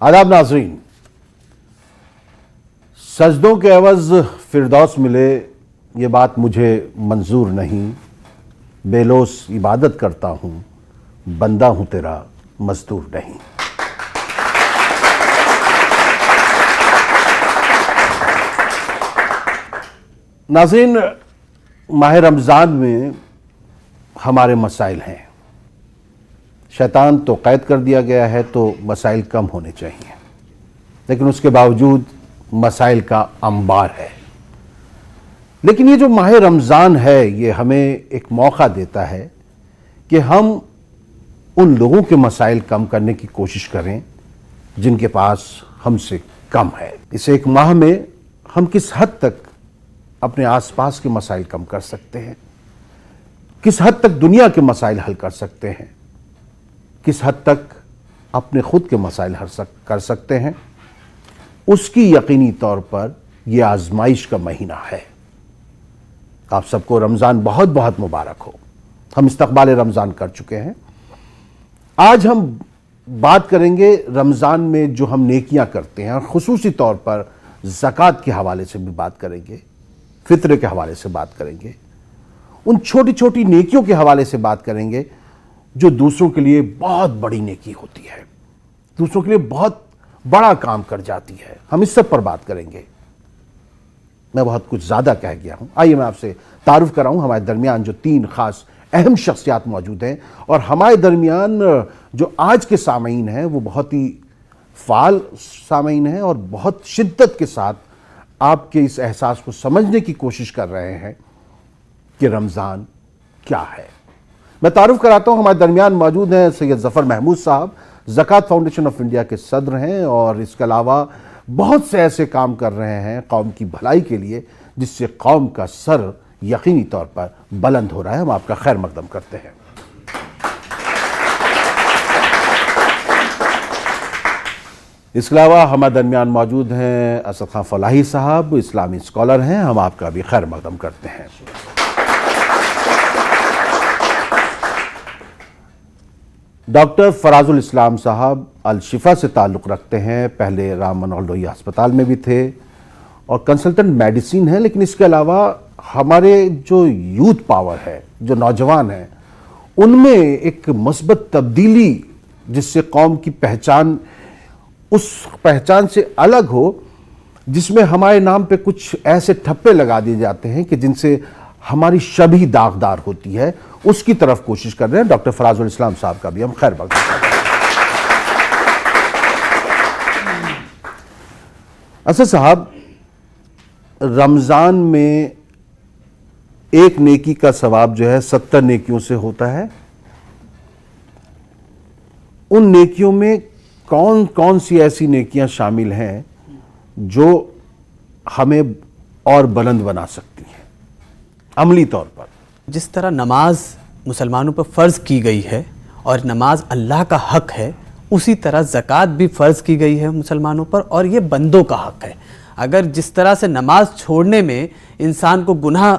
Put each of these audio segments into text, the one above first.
आदाब नाज़रीन, सजदों के एवज फिरदौस मिले ये बात मुझे मंजूर नहीं। बेलोस इबादत करता हूँ, बंदा हूँ तेरा मजदूर नहीं। नाज़रीन, माह रमज़ान में हमारे मसाइल हैं। शैतान तो कैद कर दिया गया है तो मसाइल कम होने चाहिए, लेकिन उसके बावजूद मसाइल का अंबार है। लेकिन ये जो माह रमज़ान है ये हमें एक मौका देता है कि हम उन लोगों के मसाइल कम करने की कोशिश करें जिनके पास हमसे कम है। इस एक माह में हम किस हद तक अपने आसपास के मसाइल कम कर सकते हैं, किस हद तक दुनिया के मसाइल हल कर सकते हैं, किस हद तक अपने खुद के मसाइल हल कर सकते हैं, उसकी यकीनी तौर पर यह आजमाइश का महीना है। आप सबको रमज़ान बहुत बहुत मुबारक हो। हम इस्तकबाल रमज़ान कर चुके हैं। आज हम बात करेंगे रमज़ान में जो हम नेकियां करते हैं, और खुसूसी तौर पर ज़कात के हवाले से भी बात करेंगे, फित्रे के हवाले से बात करेंगे, उन छोटी छोटी नेकियों के हवाले से बात करेंगे जो दूसरों के लिए बहुत बड़ी नेकी होती है, दूसरों के लिए बहुत बड़ा काम कर जाती है। हम इस सब पर बात करेंगे। मैं बहुत कुछ ज़्यादा कह गया हूं। आइए मैं आपसे तारुफ कराऊं। हमारे दरमियान जो तीन खास अहम शख्सियात मौजूद हैं, और हमारे दरमियान जो आज के सामीन हैं वो बहुत ही फाल सामीन हैं और बहुत शिद्दत के साथ आपके इस एहसास को समझने की कोशिश कर रहे हैं कि रमज़ान क्या है। मैं तारुफ कराता हूँ। हमारे दरमियान मौजूद हैं सैयद ज़फ़र महमूद साहब, ज़कात फाउंडेशन ऑफ इंडिया के सदर हैं, और इसके अलावा बहुत से ऐसे काम कर रहे हैं कौम की भलाई के लिए जिससे कौम का सर यकीनी तौर पर बुलंद हो रहा है। हम आपका खैर मकदम करते हैं। इसके अलावा हमारे दरमियान मौजूद हैं असद खान फलाही साहब, इस्लामी स्कॉलर हैं। हम आपका भी खैर मकदम करते हैं। डॉक्टर फराजुल इस्लाम साहब अल-शिफा से ताल्लुक़ रखते हैं, पहले राम मनोहर लोहिया अस्पताल में भी थे और कंसल्टेंट मेडिसिन है। लेकिन इसके अलावा हमारे जो यूथ पावर है, जो नौजवान हैं, उनमें एक मस्बत तब्दीली जिससे कौम की पहचान उस पहचान से अलग हो जिसमें हमारे नाम पे कुछ ऐसे ठप्पे लगा दिए जाते हैं कि जिनसे हमारी शबीह दागदार होती है, उसकी तरफ कोशिश कर रहे हैं। डॉक्टर फराजुल इस्लाम साहब का भी हम खैर मकदम करते हैं। असद साहब, रमज़ान में एक नेकी का सवाब जो है 70 नेकियों से होता है। उन नेकियों में कौन कौन सी ऐसी नेकियां शामिल हैं जो हमें और बुलंद बना सकती हैं अमली तौर पर? जिस तरह नमाज मुसलमानों पर फ़र्ज़ की गई है और नमाज अल्लाह का हक़ है, उसी तरह ज़कात भी फ़र्ज़ की गई है मुसलमानों पर, और ये बंदों का हक़ है। अगर जिस तरह से नमाज छोड़ने में इंसान को गुनाह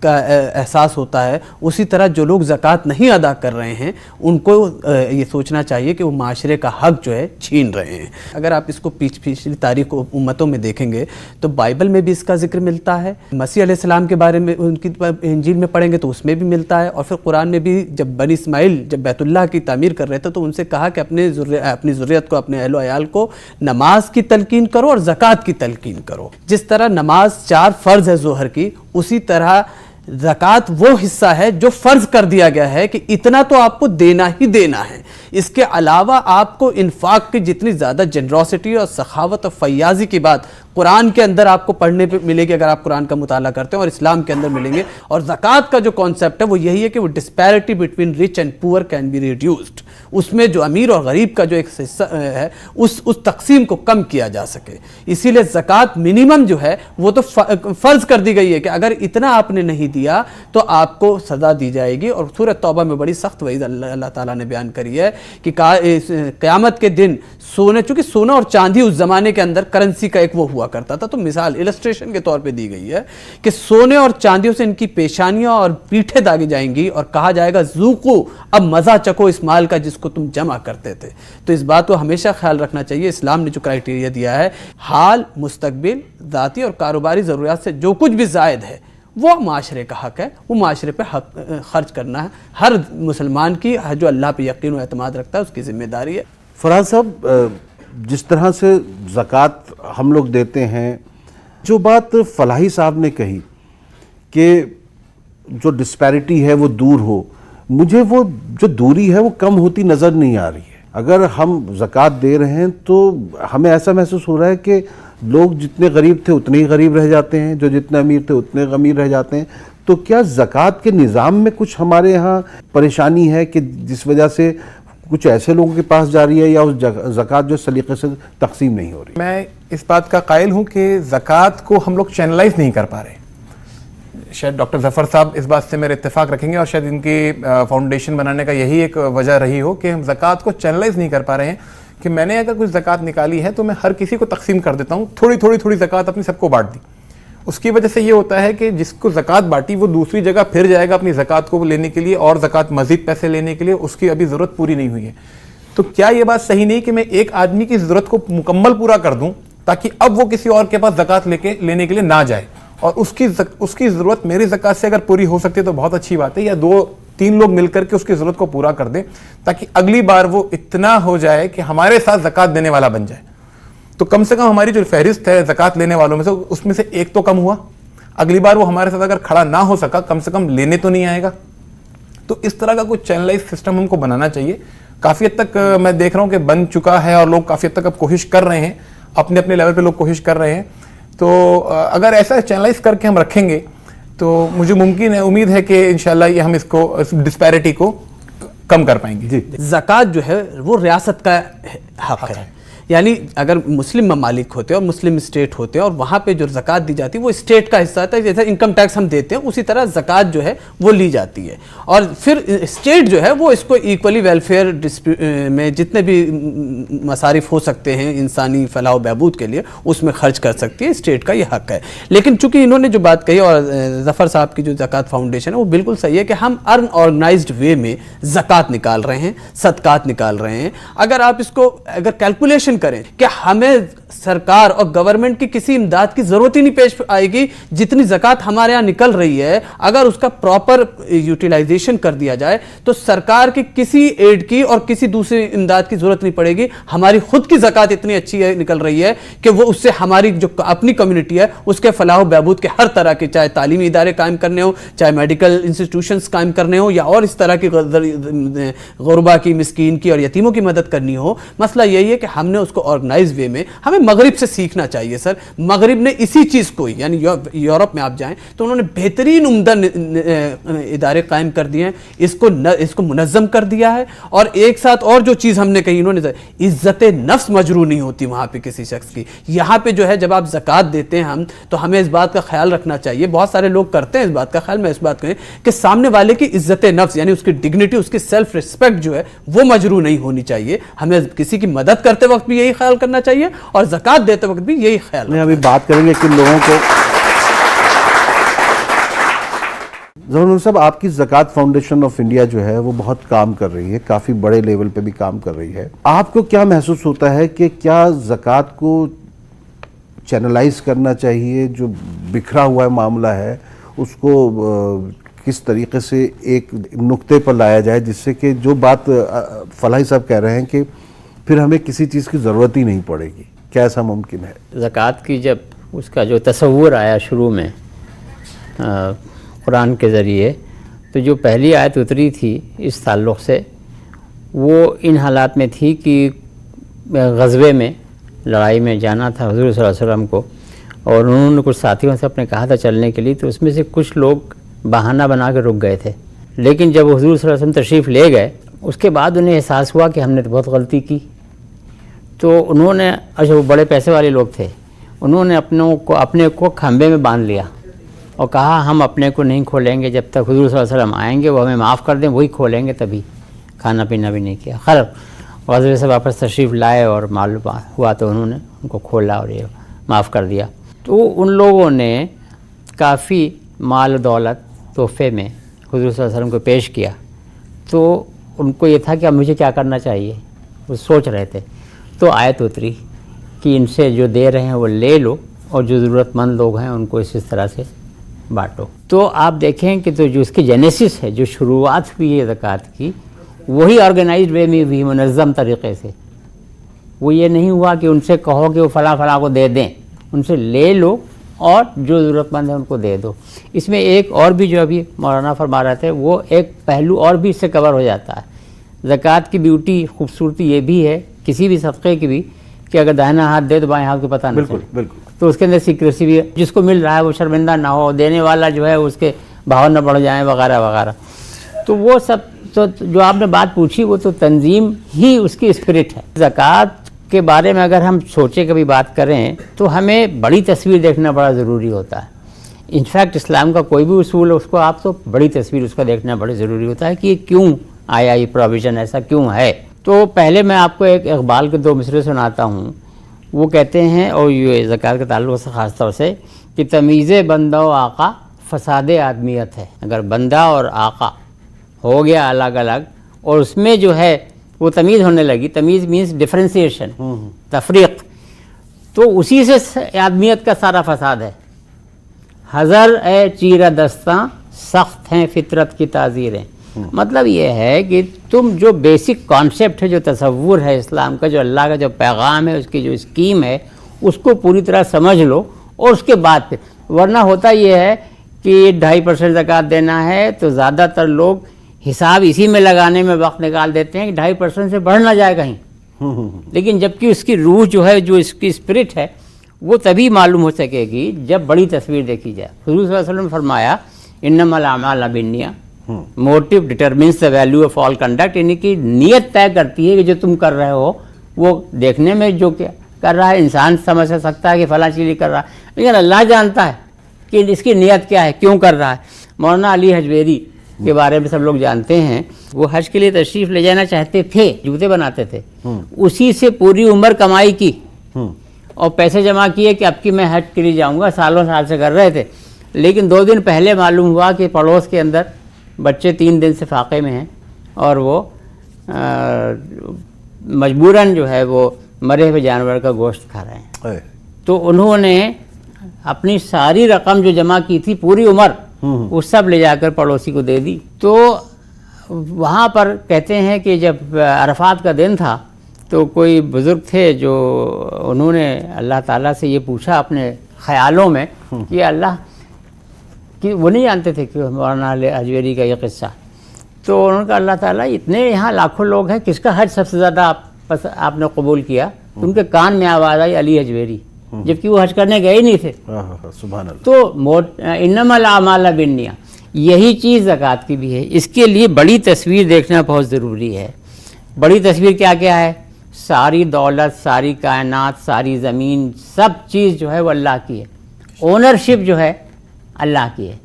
का एहसास होता है, उसी तरह जो लोग ज़कात नहीं अदा कर रहे हैं उनको ये सोचना चाहिए कि वो माशरे का हक़ जो है छीन रहे हैं। अगर आप इसको पिछली तारीख़ उम्मतों में देखेंगे तो बाइबल में भी इसका जिक्र मिलता है, मसीह अलैहिस्सलाम के बारे में उनकी इंजील में पढ़ेंगे तो उसमें भी मिलता है, और फिर कुरान में भी जब बनी इस्माइल जब बैतुल्लाह की तामीर कर रहे थे तो उनसे कहा कि अपनी ज़ुर्रियत को, अपने अहलो अयाल को नमाज की तलकीन करो और ज़कात की तलकीन करो। जिस तरह नमाज 4 फ़र्ज़ है ज़ोहर की, उसी तरह ज़कात वो हिस्सा है जो फ़र्ज़ कर दिया गया है कि इतना तो आपको देना ही देना है। इसके अलावा आपको इन्फाक की जितनी ज़्यादा जनरोसिटी और सखावत और फयाज़ी की बात कुरान के अंदर आपको पढ़ने पे मिलेगी अगर आप कुरान का मुताला करते हैं, और इस्लाम के अंदर मिलेंगे। और ज़कात का जो कॉन्सेप्ट है वो यही है कि वो disparity between rich and poor can be reduced. उसमें जो अमीर और गरीब का जो एक हिस्सा है उस तकसीम को कम किया जा सके। इसीलिए ज़कात मिनिमम जो है वो तो फ़र्ज़ कर दी गई है कि अगर इतना आपने नहीं दिया तो आपको सज़ा दी जाएगी। और सूरह तौबा में बड़ी सख्त वईद अल्लाह ताला ने बयान करी है कि क़यामत के दिन सोने, चूंकि सोना और चांदी उस जमाने के अंदर करेंसी का एक वो हुआ करता था, तो मिसाल इलस्ट्रेशन के तौर पे दी गई है कि सोने और चांदियों से इनकी पेशानियां और पीठें दागी जाएंगी और कहा जाएगा ज़ूक़ू, अब मज़ा चको इस माल का जिसको तुम जमा करते थे। तो इस बात को हमेशा ख्याल रखना चाहिए। इस्लाम ने जो क्राइटेरिया दिया है, हाल, मुस्तकबिल, ज़ाती और कारोबारी ज़रूरियात से जो कुछ भी ज़ायद है वो माशरे का हक है, वो माशरे पे हक खर्च करना है हर मुसलमान की, जो अल्लाह पे यकीन और एतमाद रखता है उसकी जिम्मेदारी है। फरहाद साहब, जिस तरह से ज़कात हम लोग देते हैं, जो बात फलाही साहब ने कही कि जो डिस्पैरिटी है वो दूर हो, मुझे वो जो दूरी है वो कम होती नज़र नहीं आ रही है। अगर हम ज़कात दे रहे हैं तो हमें ऐसा महसूस हो रहा है कि लोग जितने गरीब थे उतने ही गरीब रह जाते हैं, जो जितने अमीर थे उतने अमीर रह जाते हैं। तो क्या ज़कात के निज़ाम में कुछ हमारे यहाँ परेशानी है कि जिस वजह से कुछ ऐसे लोगों के पास जा रही है, या उस ज़कात जो सलीके से तकसीम नहीं हो रही? मैं इस बात का कायल हूँ कि ज़कात को हम लोग चैनलाइज नहीं कर पा रहे। शायद डॉक्टर ज़फ़र साहब इस बात से मेरे इत्तेफाक रखेंगे, और शायद इनकी फाउंडेशन बनाने का यही एक वजह रही हो कि हम ज़कात को चैनलाइज नहीं कर पा रहे हैं कि मैंने अगर कुछ ज़कात निकाली है तो मैं हर किसी को तकसीम कर देता हूँ, थोड़ी थोड़ी ज़कात अपनी सबको बांट दी। उसकी वजह से ये होता है कि जिसको ज़कात बांटी वो दूसरी जगह फिर जाएगा अपनी ज़कात को लेने के लिए, और ज़कात मज़ीद पैसे लेने के लिए, उसकी अभी ज़रूरत पूरी नहीं हुई है। तो क्या ये बात सही नहीं कि मैं एक आदमी की ज़रूरत को मुकम्मल पूरा कर दूँ ताकि अब वो किसी और के पास ज़कात लेने के लिए ना जाए, और उसकी ज़रूरत मेरी ज़कात से अगर पूरी हो सकती है तो बहुत अच्छी बात है, या 2-3 लोग मिलकर के उसकी ज़रूरत को पूरा कर दें ताकि अगली बार वो इतना हो जाए कि हमारे साथ ज़कात देने वाला बन जाए। तो कम से कम हमारी जो फहरिस्त है ज़कात लेने वालों में से, उसमें से एक तो कम हुआ। अगली बार वो हमारे साथ अगर खड़ा ना हो सका, कम से कम लेने तो नहीं आएगा। तो इस तरह का कुछ चैनलाइज सिस्टम हमको बनाना चाहिए। काफ़ी हद तक मैं देख रहा हूँ कि बन चुका है और लोग काफ़ी हद तक अब कोशिश कर रहे हैं, अपने अपने लेवल पे लोग कोशिश कर रहे हैं। तो अगर ऐसा चैनलाइज करके हम रखेंगे तो मुझे मुमकिन है, उम्मीद है कि इंशाल्लाह ये हम इसको, डिस्पैरिटी को कम कर पाएंगे। ज़कात जो है वो रियासत का हक है, यानी अगर मुस्लिम ममालिक होते हैं और मुस्लिम स्टेट होते हैं और वहाँ पे जो ज़कात दी जाती है वो स्टेट का हिस्सा होता है। जैसे इनकम टैक्स हम देते हैं उसी तरह ज़कात जो है वो ली जाती है, और फिर स्टेट जो है वो इसको इक्वली वेलफेयर में जितने भी मसारिफ हो सकते हैं इंसानी फलाह व बहबूद के लिए उसमें खर्च कर सकती है। स्टेट का ये हक है। लेकिन चूंकि इन्होंने जो बात कही, और ज़फ़र साहब की जो ज़कात फाउंडेशन है वो बिल्कुल सही है कि हम अनऑर्गेनाइज्ड वे में ज़कात निकाल रहे हैं, सदकात निकाल रहे हैं। अगर आप इसको अगर कैलकुलेशन करें कि हमें सरकार और गवर्नमेंट की किसी इमदाद की जरूरत ही नहीं पेश आएगी, जितनी ज़कात हमारे यहाँ निकल रही है अगर उसका प्रॉपर यूटिलाइजेशन कर दिया जाए तो सरकार की किसी एड की और किसी दूसरी इमदाद की जरूरत नहीं पड़ेगी। हमारी खुद की ज़कात इतनी अच्छी है, निकल रही है कि वो उससे हमारी जो अपनी कम्युनिटी है उसके फलाह बहबूद के हर तरह के, चाहे तालीमी इदारे कायम करने हो, चाहे मेडिकल इंस्टीट्यूशंस कायम करने हो, या और इस तरह की गुरबा की, मिस्कीन की और यतीमों की मदद करनी हो। मसला यही है कि हमने उसको ऑर्गेनाइज वे में, हमें मगरिब से सीखना चाहिए सर। मगरिब ने इसी चीज़ को, यानी यूरोप में आप जाएं तो उन्होंने बेहतरीन उम्दा इदारे कायम कर दिए हैं, इसको मुनज़्ज़म कर दिया है। और एक साथ और जो चीज़ हमने कही, इन्होंने इज़्ज़त नफ्स मजरू नहीं होती वहाँ पे किसी शख्स की। यहाँ पे जो है जब आप ज़कात देते हैं हम, तो हमें इस बात का ख्याल रखना चाहिए, बहुत सारे लोग करते हैं इस बात का ख्याल, मैं इस बात कहें कि सामने वाले की इज़्ज़त नफ्स यानी उसकी डिग्निटी, उसकी सेल्फ रिस्पेक्ट जो है वो मजरू नहीं होनी चाहिए। हमें किसी की मदद करते वक्त भी यही ख्याल करना चाहिए और ज़कात देते वक्त भी यही ख्याल। नहीं, अभी बात करेंगे कि लोगों को। ज़फ़र साहब, आपकी ज़कात फाउंडेशन ऑफ इंडिया जो है वो बहुत काम कर रही है, काफ़ी बड़े लेवल पे भी काम कर रही है। आपको क्या महसूस होता है कि क्या ज़कात को चैनलाइज करना चाहिए, जो बिखरा हुआ मामला है उसको किस तरीके से एक नुक्ते पर लाया जाए जिससे कि जो बात फलाही साहब कह रहे हैं कि फिर हमें किसी चीज़ की ज़रूरत ही नहीं पड़ेगी, क्या ऐसा मुमकिन है? ज़कात की जब उसका जो तसव्वुर आया शुरू में कुरान के ज़रिए, तो जो पहली आयत उतरी थी इस ताल्लुक़ से वो इन हालात में थी कि ग़ज़वे में, लड़ाई में जाना था हुज़ूर सल्लल्लाहु अलैहि वसल्लम को, और उन्होंने कुछ साथियों से अपने कहा था चलने के लिए, तो उसमें से कुछ लोग बहाना बना के रुक गए थे। लेकिन जब हुज़ूर सल्लल्लाहु अलैहि वसल्लम तशरीफ़ ले गए उसके बाद उन्हें एहसास हुआ कि हमने तो बहुत गलती की। तो उन्होंने, अच्छा वो बड़े पैसे वाले लोग थे, उन्होंने अपने को खंबे में बांध लिया और कहा हम अपने को नहीं खोलेंगे जब तक हुज़ूर सल्लल्लाहु अलैहि वसल्लम आएंगे, वो हमें माफ़ कर दें, वही खोलेंगे। तभी खाना पीना भी नहीं किया। खैर غزوے سے واپس تشریف لائے اور معلوم ہوا تو انہوں نے ان کو کھولا اور یہ معاف کر دیا. تو ان لوگوں نے کافی مال و دولت تحفے میں حضور صلی اللہ علیہ وسلم کو پیش کیا. تو ان کو یہ تھا کہ اب مجھے کیا کرنا چاہیے, وہ سوچ رہے تھے. تو آیت اتری کہ ان سے جو دے رہے ہیں وہ لے لو اور جو ضرورت مند لوگ ہیں ان کو اس طرح سے بانٹو. تو آپ دیکھیں کہ تو جو اس کی جینیسس ہے, جو شروعات ہوئی ہے زکوٰۃ کی, وہی آرگنائزڈ وے میں ہوئی, منظم طریقے سے. وہ یہ نہیں ہوا کہ ان سے کہو کہ وہ فلاں فلاں کو دے دیں, ان سے لے لو اور جو ضرورت مند ہے ان کو دے دو. اس میں ایک اور بھی جو ابھی مولانا فرما رہے تھے, وہ ایک پہلو اور بھی اس سے کور ہو جاتا ہے. زکوٰۃ کی بیوٹی, خوبصورتی یہ بھی ہے کسی بھی صدقے کی بھی, کہ اگر داہنا ہاتھ دے تو بائیں ہاتھ کو پتہ نہ چلے. بالکل. تو اس کے اندر سیکریسی بھی ہے, جس کو مل رہا ہے وہ شرمندہ نہ ہو, دینے والا جو ہے اس کے بھاؤ نہ بڑھ جائیں وغیرہ وغیرہ. تو وہ سب تو جو آپ نے بات پوچھی وہ تو تنظیم ہی اس کی اسپرٹ ہے. زکوٰۃ کے بارے میں اگر ہم سوچیں کبھی بات کریں تو ہمیں بڑی تصویر دیکھنا بڑا ضروری ہوتا ہے. انفیکٹ اسلام کا کوئی بھی اصول ہے اس کو آپ تو بڑی تصویر اس کا دیکھنا بڑا ضروری ہوتا ہے کہ یہ کیوں آیا, یہ پروویژن ایسا کیوں ہے. تو پہلے میں آپ کو ایک اقبال کے 2 مصرے سناتا ہوں. وہ کہتے ہیں, اور یہ زکوٰۃ کے تعلق سے خاص طور سے, کہ تمیز بندہ و آقا فساد آدمیت ہے. اگر بندہ اور آقا ہو گیا الگ الگ اور اس میں جو ہے وہ تمیز ہونے لگی, تمیز مینس ڈفرینسیشن, تفریق, تو اسی سے آدمیت کا سارا فساد ہے. حذر اے چیرہ دستاں سخت ہیں فطرت کی تعزیریں. مطلب یہ ہے کہ تم جو بیسک کانسیپٹ ہے, جو تصور ہے اسلام کا, جو اللہ کا جو پیغام ہے, اس کی جو اسکیم ہے, اس کو پوری طرح سمجھ لو اور اس کے بعد پھر. ورنہ ہوتا یہ ہے کہ 2.5% زکوٰۃ دینا ہے تو زیادہ تر لوگ حساب اسی میں لگانے میں وقت نکال دیتے ہیں کہ 2.5% سے بڑھ نہ جائے کہیں. لیکن جبکہ اس کی روح جو ہے, جو اس کی اسپرٹ ہے, وہ تبھی معلوم ہو سکے گی جب بڑی تصویر دیکھی جائے. حضور صلی اللہ علیہ وسلم نے فرمایا انما الاعمال بالنیات, motive determines the value of all conduct. یعنی کہ نیت طے کرتی ہے کہ جو تم کر رہے ہو وہ دیکھنے میں جو کیا کر رہا ہے انسان سمجھ سکتا ہے کہ فلاں چیز کر رہا ہے, لیکن اللہ جانتا ہے کہ اس کی نیت کیا ہے, کیوں کر رہا ہے. مولانا علی حجویری کے بارے میں سب لوگ جانتے ہیں, وہ حج کے لیے تشریف لے جانا چاہتے تھے, جوتے بناتے تھے, اسی سے پوری عمر کمائی کی اور پیسے جمع کیے کہ اب کی میں حج کے لیے جاؤں گا. سالوں سال سے کر رہے تھے, لیکن 2 دن پہلے معلوم ہوا کہ پڑوس کے اندر بچے 3 دن سے فاقے میں ہیں اور وہ مجبوراً جو ہے وہ مرے ہوئے جانور کا گوشت کھا رہے ہیں. تو انہوں نے اپنی ساری رقم جو جمع کی تھی پوری عمر, وہ سب لے جا کر پڑوسی کو دے دی. تو وہاں پر کہتے ہیں کہ جب عرفات کا دن تھا تو کوئی بزرگ تھے جو انہوں نے اللہ تعالیٰ سے یہ پوچھا اپنے خیالوں میں کہ اللہ, کہ وہ نہیں جانتے تھے کہ مولانا حجویری کا یہ قصہ. تو انہوں نے کہا اللہ تعالیٰ اتنے یہاں لاکھوں لوگ ہیں, کس کا حج سب سے زیادہ آپ نے قبول کیا؟ ان کے کان میں آواز آئی علی حجویری, جبکہ وہ حج کرنے گئے ہی نہیں تھے. سبحان اللہ. تو انما الاعمال بالنیات, یہی چیز زکوٰۃ کی بھی ہے. اس کے لیے بڑی تصویر دیکھنا بہت ضروری ہے. بڑی تصویر کیا کیا ہے؟ ساری دولت, ساری کائنات, ساری زمین, سب چیز جو ہے وہ اللہ کی ہے. اونرشپ جو ہے اللہ کی ہے.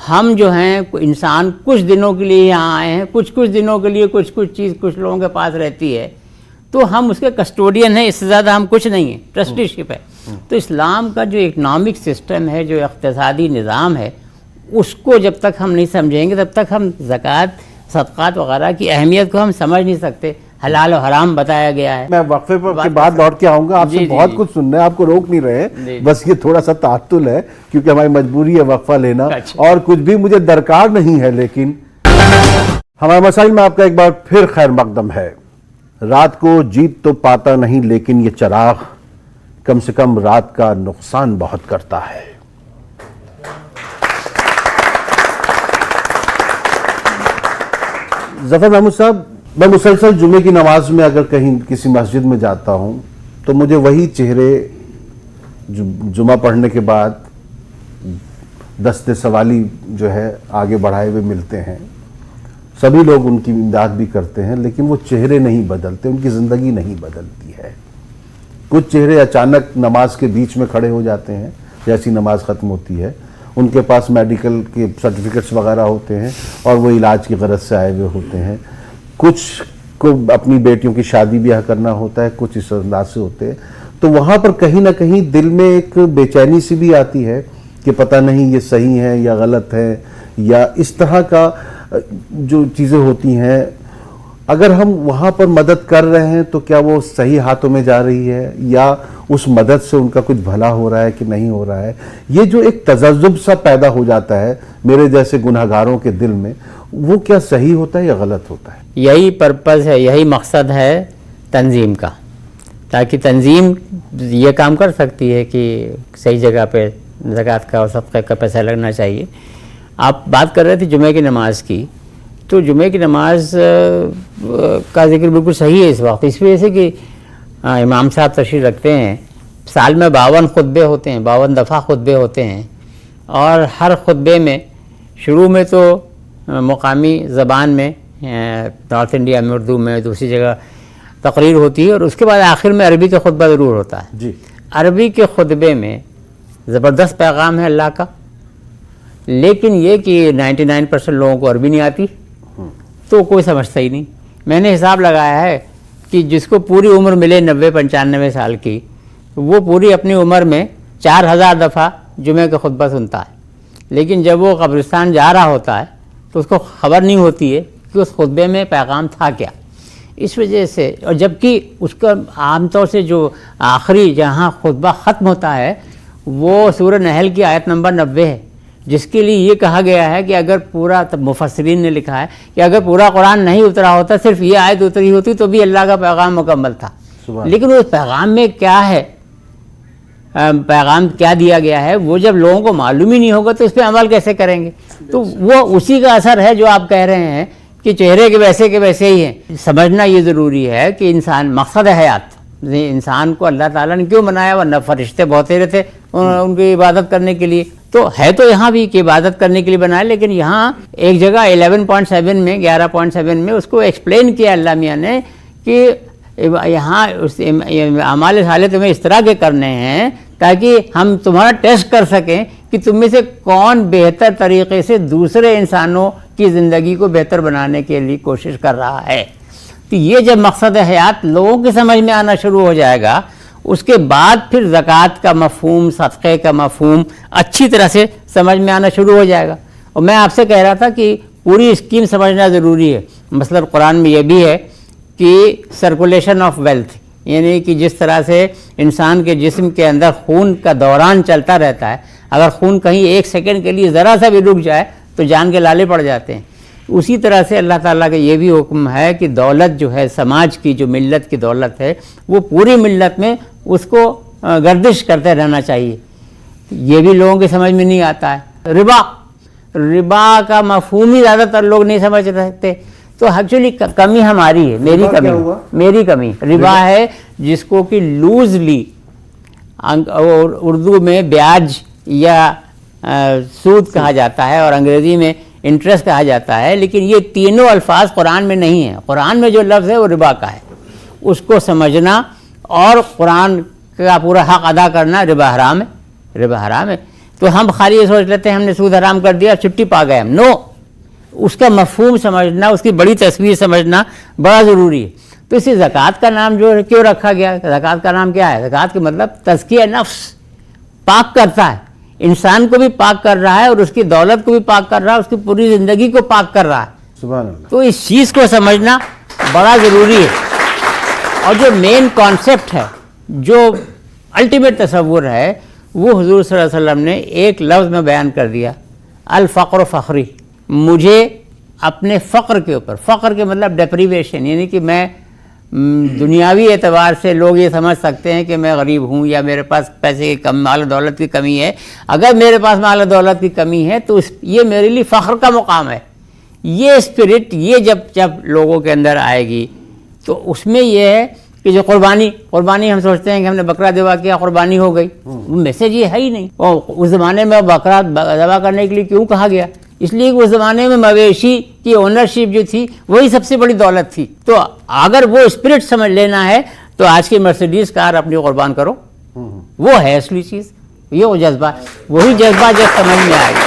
ہم جو ہیں انسان کچھ دنوں کے لیے یہاں آئے ہیں, کچھ دنوں کے لیے کچھ چیز کچھ لوگوں کے پاس رہتی ہے, تو ہم اس کے کسٹوڈین ہیں, اس سے زیادہ ہم کچھ نہیں ہیں. ٹرسٹی شپ ہے. تو اسلام کا جو اکنامک سسٹم ہے, جو اقتصادی نظام ہے, اس کو جب تک ہم نہیں سمجھیں گے تب تک ہم زکوٰۃ, صدقات وغیرہ کی اہمیت کو ہم سمجھ نہیں سکتے. حلال و حرام بتایا گیا ہے. میں وقفے کے بعد لوٹ کے آؤں گا, آپ سے بہت کچھ سننا ہے, آپ کو روک نہیں رہے, بس یہ تھوڑا سا تعطل ہے کیونکہ ہماری مجبوری ہے وقفہ لینا, اور کچھ بھی مجھے درکار نہیں ہے. لیکن ہمارے مسائل میں آپ کا ایک بار پھر خیر مقدم ہے. رات کو جیت تو پاتا نہیں لیکن یہ چراغ کم سے کم رات کا نقصان بہت کرتا ہے. ظفر محمود صاحب, میں مسلسل جمعے کی نماز میں اگر کہیں کسی مسجد میں جاتا ہوں تو مجھے وہی چہرے جمعہ پڑھنے کے بعد دستے سوالی جو ہے آگے بڑھائے ہوئے ملتے ہیں. سبھی لوگ ان کی امداد بھی کرتے ہیں, لیکن وہ چہرے نہیں بدلتے, ان کی زندگی نہیں بدلتی ہے. کچھ چہرے اچانک نماز کے بیچ میں کھڑے ہو جاتے ہیں جیسی نماز ختم ہوتی ہے, ان کے پاس میڈیکل کے سرٹیفکیٹس وغیرہ ہوتے ہیں اور وہ علاج کی غرض سے آئے ہوئے ہوتے ہیں. کچھ کو اپنی بیٹیوں کی شادی بیاہ کرنا ہوتا ہے, کچھ اس انداز سے ہوتے ہیں, تو وہاں پر کہیں نہ کہیں دل میں ایک بے چینی سی بھی آتی ہے کہ پتہ نہیں یہ صحیح ہے یا غلط ہے, یا اس طرح کا جو چیزیں ہوتی ہیں. اگر ہم وہاں پر مدد کر رہے ہیں تو کیا وہ صحیح ہاتھوں میں جا رہی ہے, یا اس مدد سے ان کا کچھ بھلا ہو رہا ہے کہ نہیں ہو رہا ہے؟ یہ جو ایک تذبذب سا پیدا ہو جاتا ہے میرے جیسے گناہگاروں کے دل میں, وہ کیا صحیح ہوتا ہے یا غلط ہوتا ہے؟ یہی پرپز ہے, یہی مقصد ہے تنظیم کا, تاکہ تنظیم یہ کام کر سکتی ہے کہ صحیح جگہ پہ زکوٰۃ کا اور صدقے کا پیسہ لگنا چاہیے. آپ بات کر رہے تھے جمعہ کی نماز کی, تو جمعہ کی نماز کا ذکر بالکل صحیح ہے اس وقت, اس وجہ سے کہ امام صاحب تشریف رکھتے ہیں, سال میں 52 خطبے ہوتے ہیں, 52 دفعہ خطبے ہوتے ہیں, اور ہر خطبے میں شروع میں تو مقامی زبان میں نارتھ انڈیا میں اردو میں, دوسری جگہ تقریر ہوتی ہے, اور اس کے بعد آخر میں عربی کا خطبہ ضرور ہوتا ہے. جی, عربی کے خطبے میں زبردست پیغام ہے اللہ کا, لیکن یہ کہ 99% لوگوں کو عربی نہیں آتی تو کوئی سمجھتا ہی نہیں. میں نے حساب لگایا ہے کہ جس کو پوری عمر ملے 90-95 سال کی, وہ پوری اپنی عمر میں 4000 دفعہ جمعہ کا خطبہ سنتا ہے, لیکن جب وہ قبرستان جا رہا ہوتا ہے تو اس کو خبر نہیں ہوتی ہے کہ اس خطبے میں پیغام تھا کیا. اس وجہ سے, اور جبکہ اس کا عام طور سے جو آخری جہاں خطبہ ختم ہوتا ہے وہ سورہ نحل کی آیت نمبر 90 ہے, جس کے لیے یہ کہا گیا ہے کہ اگر پورا, تب مفسرین نے لکھا ہے کہ اگر پورا قرآن نہیں اترا ہوتا, صرف یہ آیت اتری ہوتی تو بھی اللہ کا پیغام مکمل تھا. لیکن اس پیغام میں کیا ہے, پیغام کیا دیا گیا ہے, وہ جب لوگوں کو معلوم ہی نہیں ہوگا تو اس پہ عمل کیسے کریں گے؟ تو وہ اسی کا اثر ہے جو آپ کہہ رہے ہیں کہ چہرے کے ویسے ہی ہیں. سمجھنا یہ ضروری ہے کہ انسان مقصد حیات, انسان کو اللہ تعالیٰ نے کیوں بنایا, ورنہ فرشتے بہت تھے ان کی عبادت کرنے کے لیے, تو ہے تو یہاں بھی کہ عبادت کرنے کے لیے بنایا, لیکن یہاں ایک جگہ 11.7 میں 11.7 میں اس کو ایکسپلین کیا اللہ میاں نے کہ یہاں اعمال صالح تمہیں اس طرح کے کرنے ہیں تاکہ ہم تمہارا ٹیسٹ کر سکیں کہ تم میں سے کون بہتر طریقے سے دوسرے انسانوں کی زندگی کو بہتر بنانے کے لیے کوشش کر رہا ہے. تو یہ جب مقصد حیات لوگوں کے سمجھ میں آنا شروع ہو جائے گا, اس کے بعد پھر زکوٰۃ کا مفہوم, صدقے کا مفہوم اچھی طرح سے سمجھ میں آنا شروع ہو جائے گا. اور میں آپ سے کہہ رہا تھا کہ پوری اسکیم سمجھنا ضروری ہے. مثلا قرآن میں یہ بھی ہے کہ سرکولیشن آف ویلتھ, یعنی کہ جس طرح سے انسان کے جسم کے اندر خون کا دوران چلتا رہتا ہے, اگر خون کہیں 1 سیکنڈ کے لیے ذرا سا بھی رک جائے تو جان کے لالے پڑ جاتے ہیں. اسی طرح سے اللہ تعالیٰ کا یہ بھی حکم ہے کہ دولت جو ہے, سماج کی جو ملت کی دولت ہے, وہ پوری ملت میں اس کو گردش کرتے رہنا چاہیے. یہ بھی لوگوں کی سمجھ میں نہیں آتا ہے. ربا کا مفہوم ہی زیادہ تر لوگ نہیں سمجھ رہتے. تو ایکچولی کمی ہماری ہے, میری کمی. ربا ہے جس کو کہ لوزلی اردو میں بیاج یا سود کہا جاتا ہے اور انگریزی میں انٹرسٹ کہا جاتا ہے, لیکن یہ تینوں الفاظ قرآن میں نہیں ہیں. قرآن میں جو لفظ ہے وہ ربا کا ہے, اس کو سمجھنا اور قرآن کا پورا حق ادا کرنا ربا حرام ہے, ربا حرام ہے. تو ہم خالی یہ سوچ لیتے ہیں ہم نے سود حرام کر دیا, چھٹی پا گئے ہم. نو, اس کا مفہوم سمجھنا, اس کی بڑی تصویر سمجھنا بڑا ضروری ہے. تو اسی زکوٰۃ کا نام جو کیوں رکھا گیا؟ زکوٰۃ کا نام کیا ہے؟ زکوٰۃ کا مطلب تزکیہ نفس, پاک کرتا ہے, انسان کو بھی پاک کر رہا ہے اور اس کی دولت کو بھی پاک کر رہا ہے, اس کی پوری زندگی کو پاک کر رہا ہے. سبحان اللہ. تو اس چیز کو سمجھنا بڑا ضروری ہے. اور جو مین کانسیپٹ ہے, جو الٹیمیٹ تصور ہے, وہ حضور صلی اللہ علیہ وسلم نے ایک لفظ میں بیان کر دیا, الفقر فخری. مجھے اپنے فقر کے اوپر, فقر کے مطلب ڈیپریویشن, یعنی کہ میں دنیاوی اعتبار سے لوگ یہ سمجھ سکتے ہیں کہ میں غریب ہوں یا میرے پاس پیسے کی کم, مال و دولت کی کمی ہے. اگر میرے پاس مال و دولت کی کمی ہے تو یہ میرے لیے فخر کا مقام ہے. یہ اسپرٹ یہ جب لوگوں کے اندر آئے گی تو اس میں یہ ہے کہ جو قربانی ہم سوچتے ہیں کہ ہم نے بکرا ذبح کیا, قربانی ہو گئی, میسج یہ ہے ہی نہیں. اور اس زمانے میں بکرا ذبح کرنے کے لیے کیوں کہا گیا؟ اس لیے کہ اس زمانے میں مویشی کی اونرشپ جو تھی وہی سب سے بڑی دولت تھی. تو اگر وہ اسپرٹ سمجھ لینا ہے تو آج کی مرسیڈیز کار اپنی قربان کرو, وہ ہے اصلی چیز. یہ وہ جذبہ, وہی جذبہ جب سمجھ میں آئے گا.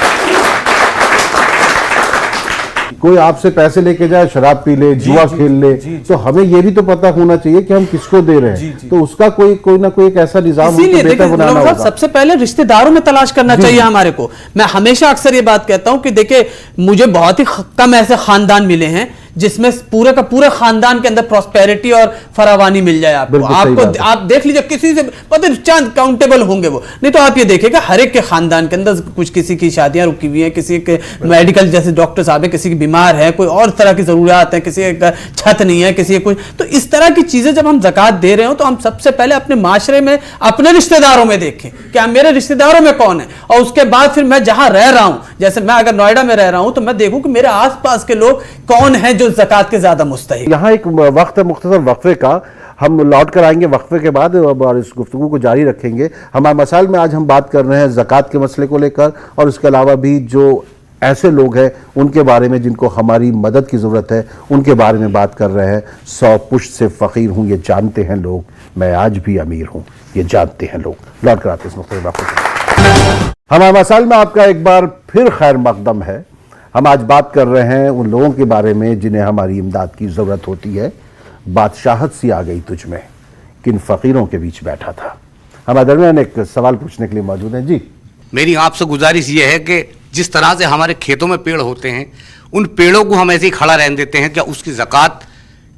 कोई आपसे पैसे लेके जाए, शराब पी ले, जुआ खेल ले, तो हमें ये भी तो पता होना चाहिए कि हम किसको दे रहे हैं। तो उसका कोई ना कोई एक ऐसा निजाम इसीलिए बेहतर बनाना होगा। सबसे पहले रिश्तेदारों में तलाश करना चाहिए हमारे को। मैं हमेशा अक्सर ये बात कहता हूं कि देखिए, मुझे बहुत ही कम ऐसे खानदान मिले हैं जिसमें पूरे का पूरे खानदान के अंदर प्रॉस्पेरिटी और फरावानी मिल जाए आपको। आप देख लीजिए, किसी से पता चंद काउंटेबल होंगे वो, नहीं तो आप ये देखिएगा हर एक के खानदान के अंदर कुछ, किसी की शादियां रुकी हुई हैं, किसी के मेडिकल जैसे डॉक्टर साहब है, किसी की बीमार है, कोई और तरह की जरूरियात है, किसी का छत नहीं है, किसी कुछ। तो इस तरह की चीजें जब हम ज़कात दे रहे हो तो हम सबसे पहले अपने माशरे में, अपने रिश्तेदारों में देखें कि मेरे रिश्तेदारों में कौन है, और उसके बाद फिर मैं जहां रह रहा हूं, जैसे मैं अगर नोएडा में रह रहा हूं तो मैं देखूं कि मेरे आसपास के लोग कौन हैं जो ज़कात के ज्यादा मुस्तहिक। यहाँ एक वक्त है मुख्तसर वक्फे का, हम लौट कर आएंगे वक्फे के बाद और इस गुफ्तगू को जारी रखेंगे। हमारे मसाइल में आज हम बात कर रहे हैं ज़कात के मसले को लेकर, और इसके अलावा भी जो ऐसे लोग हैं उनके बारे में जिनको हमारी मदद की ज़रूरत है, उनके बारे में बात कर रहे हैं। 100 पुश्त से फ़कीर हूँ ये जानते हैं लोग, मैं आज भी अमीर हूँ ये जानते हैं लोग। लौट कर आते हैं इस मुख्तसर वक्फे। हमारे मसाइल में आपका एक बार फिर खैर मकदम है। हम आज बात कर रहे हैं उन लोगों के बारे में जिन्हें हमारी इमदाद की ज़रूरत होती है। बादशाहत सी आ गई तुझ में, किन फ़कीरों के बीच बैठा था। हमारे दरमियान एक सवाल पूछने के लिए मौजूद हैं। जी, मेरी आपसे गुजारिश ये है कि जिस तरह से हमारे खेतों में पेड़ होते हैं, उन पेड़ों को हम ऐसे ही खड़ा रहने देते हैं, क्या उसकी ज़कात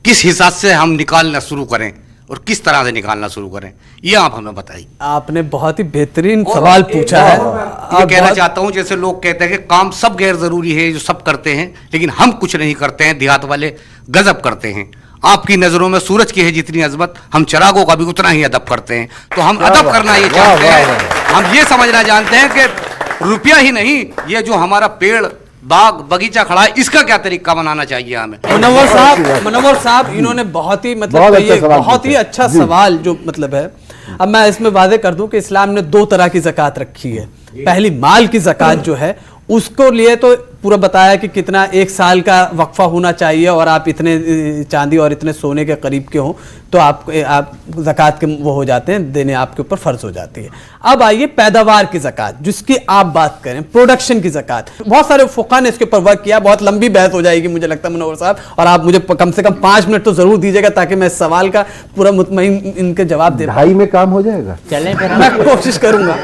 किस हिसाब से हम निकालना शुरू करें और किस तरह से निकालना शुरू करें, ये आप हमें बताइए। आपने बहुत ही बेहतरीन सवाल पूछा है। ये कहना चाहता हूं, जैसे लोग कहते हैं कि काम सब गैर जरूरी है, जो सब करते हैं, लेकिन हम कुछ नहीं करते हैं, देहात वाले गजब करते हैं। आपकी नजरों में सूरज की है जितनी अजमत, हम चिरागों का भी उतना ही अदब करते हैं। तो हम अदब करना ये चाहते हैं, हम ये समझना जानते हैं कि रुपया ही नहीं, ये जो हमारा पेड़ बाग बगीचा खड़ा है, इसका क्या तरीका बनाना चाहिए हमें। मुनव्वर साहब इन्होंने बहुत ही बहुत ही अच्छा सवाल जो मतलब है। अब मैं इसमें वादे कर दूं कि इस्लाम ने 2 तरह की ज़कात रखी है। पहली माल की ज़कात जो है उसको लिए तो पूरा बताया कि कितना 1 साल का वक्फा होना चाहिए, और आप इतने चांदी और इतने सोने के करीब के हों तो आप ज़कात के वो हो जाते हैं, देने आपके ऊपर फ़र्ज हो जाती है। अब आइए पैदावार की ज़कात, जिसकी आप बात करें, प्रोडक्शन की ज़कात। बहुत सारे फुक़हा ने इसके ऊपर वर्क किया, बहुत लंबी बहस हो जाएगी मुझे लगता है मुनव्वर साहब, और आप मुझे कम से कम 5 मिनट तो ज़रूर दीजिएगा ताकि मैं इस सवाल का पूरा मुतमईन इनके जवाब दे। 2.5 में काम हो जाएगा। चलें फिर मैं कोशिश करूंगा।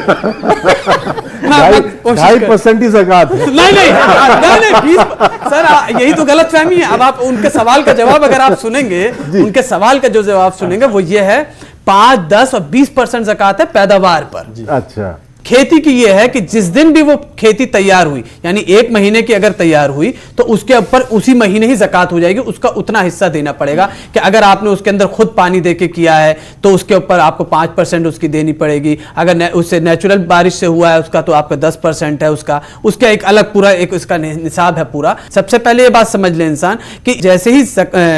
2.5% ही ज़कात है। नहीं 20 सर, यही तो गलत फहमी है। अब आप उनके सवाल का जवाब अगर आप सुनेंगे, उनके सवाल का जो जवाब सुनेंगे वो ये है 5, 10 और 20% ज़कात है पैदावार पर। अच्छा, खेती की ये है कि जिस दिन भी वो खेती तैयार हुई, यानी 1 महीने की अगर तैयार हुई तो उसके ऊपर उसी महीने ही ज़कात हो जाएगी, उसका उतना हिस्सा देना पड़ेगा। कि अगर आपने उसके अंदर खुद पानी देके किया है तो उसके ऊपर आपको 5% उसकी देनी पड़ेगी। अगर उससे नेचुरल बारिश से हुआ है उसका तो आपका 10% है उसका एक अलग पूरा एक उसका निसाब है पूरा। सबसे पहले ये बात समझ ले इंसान कि जैसे ही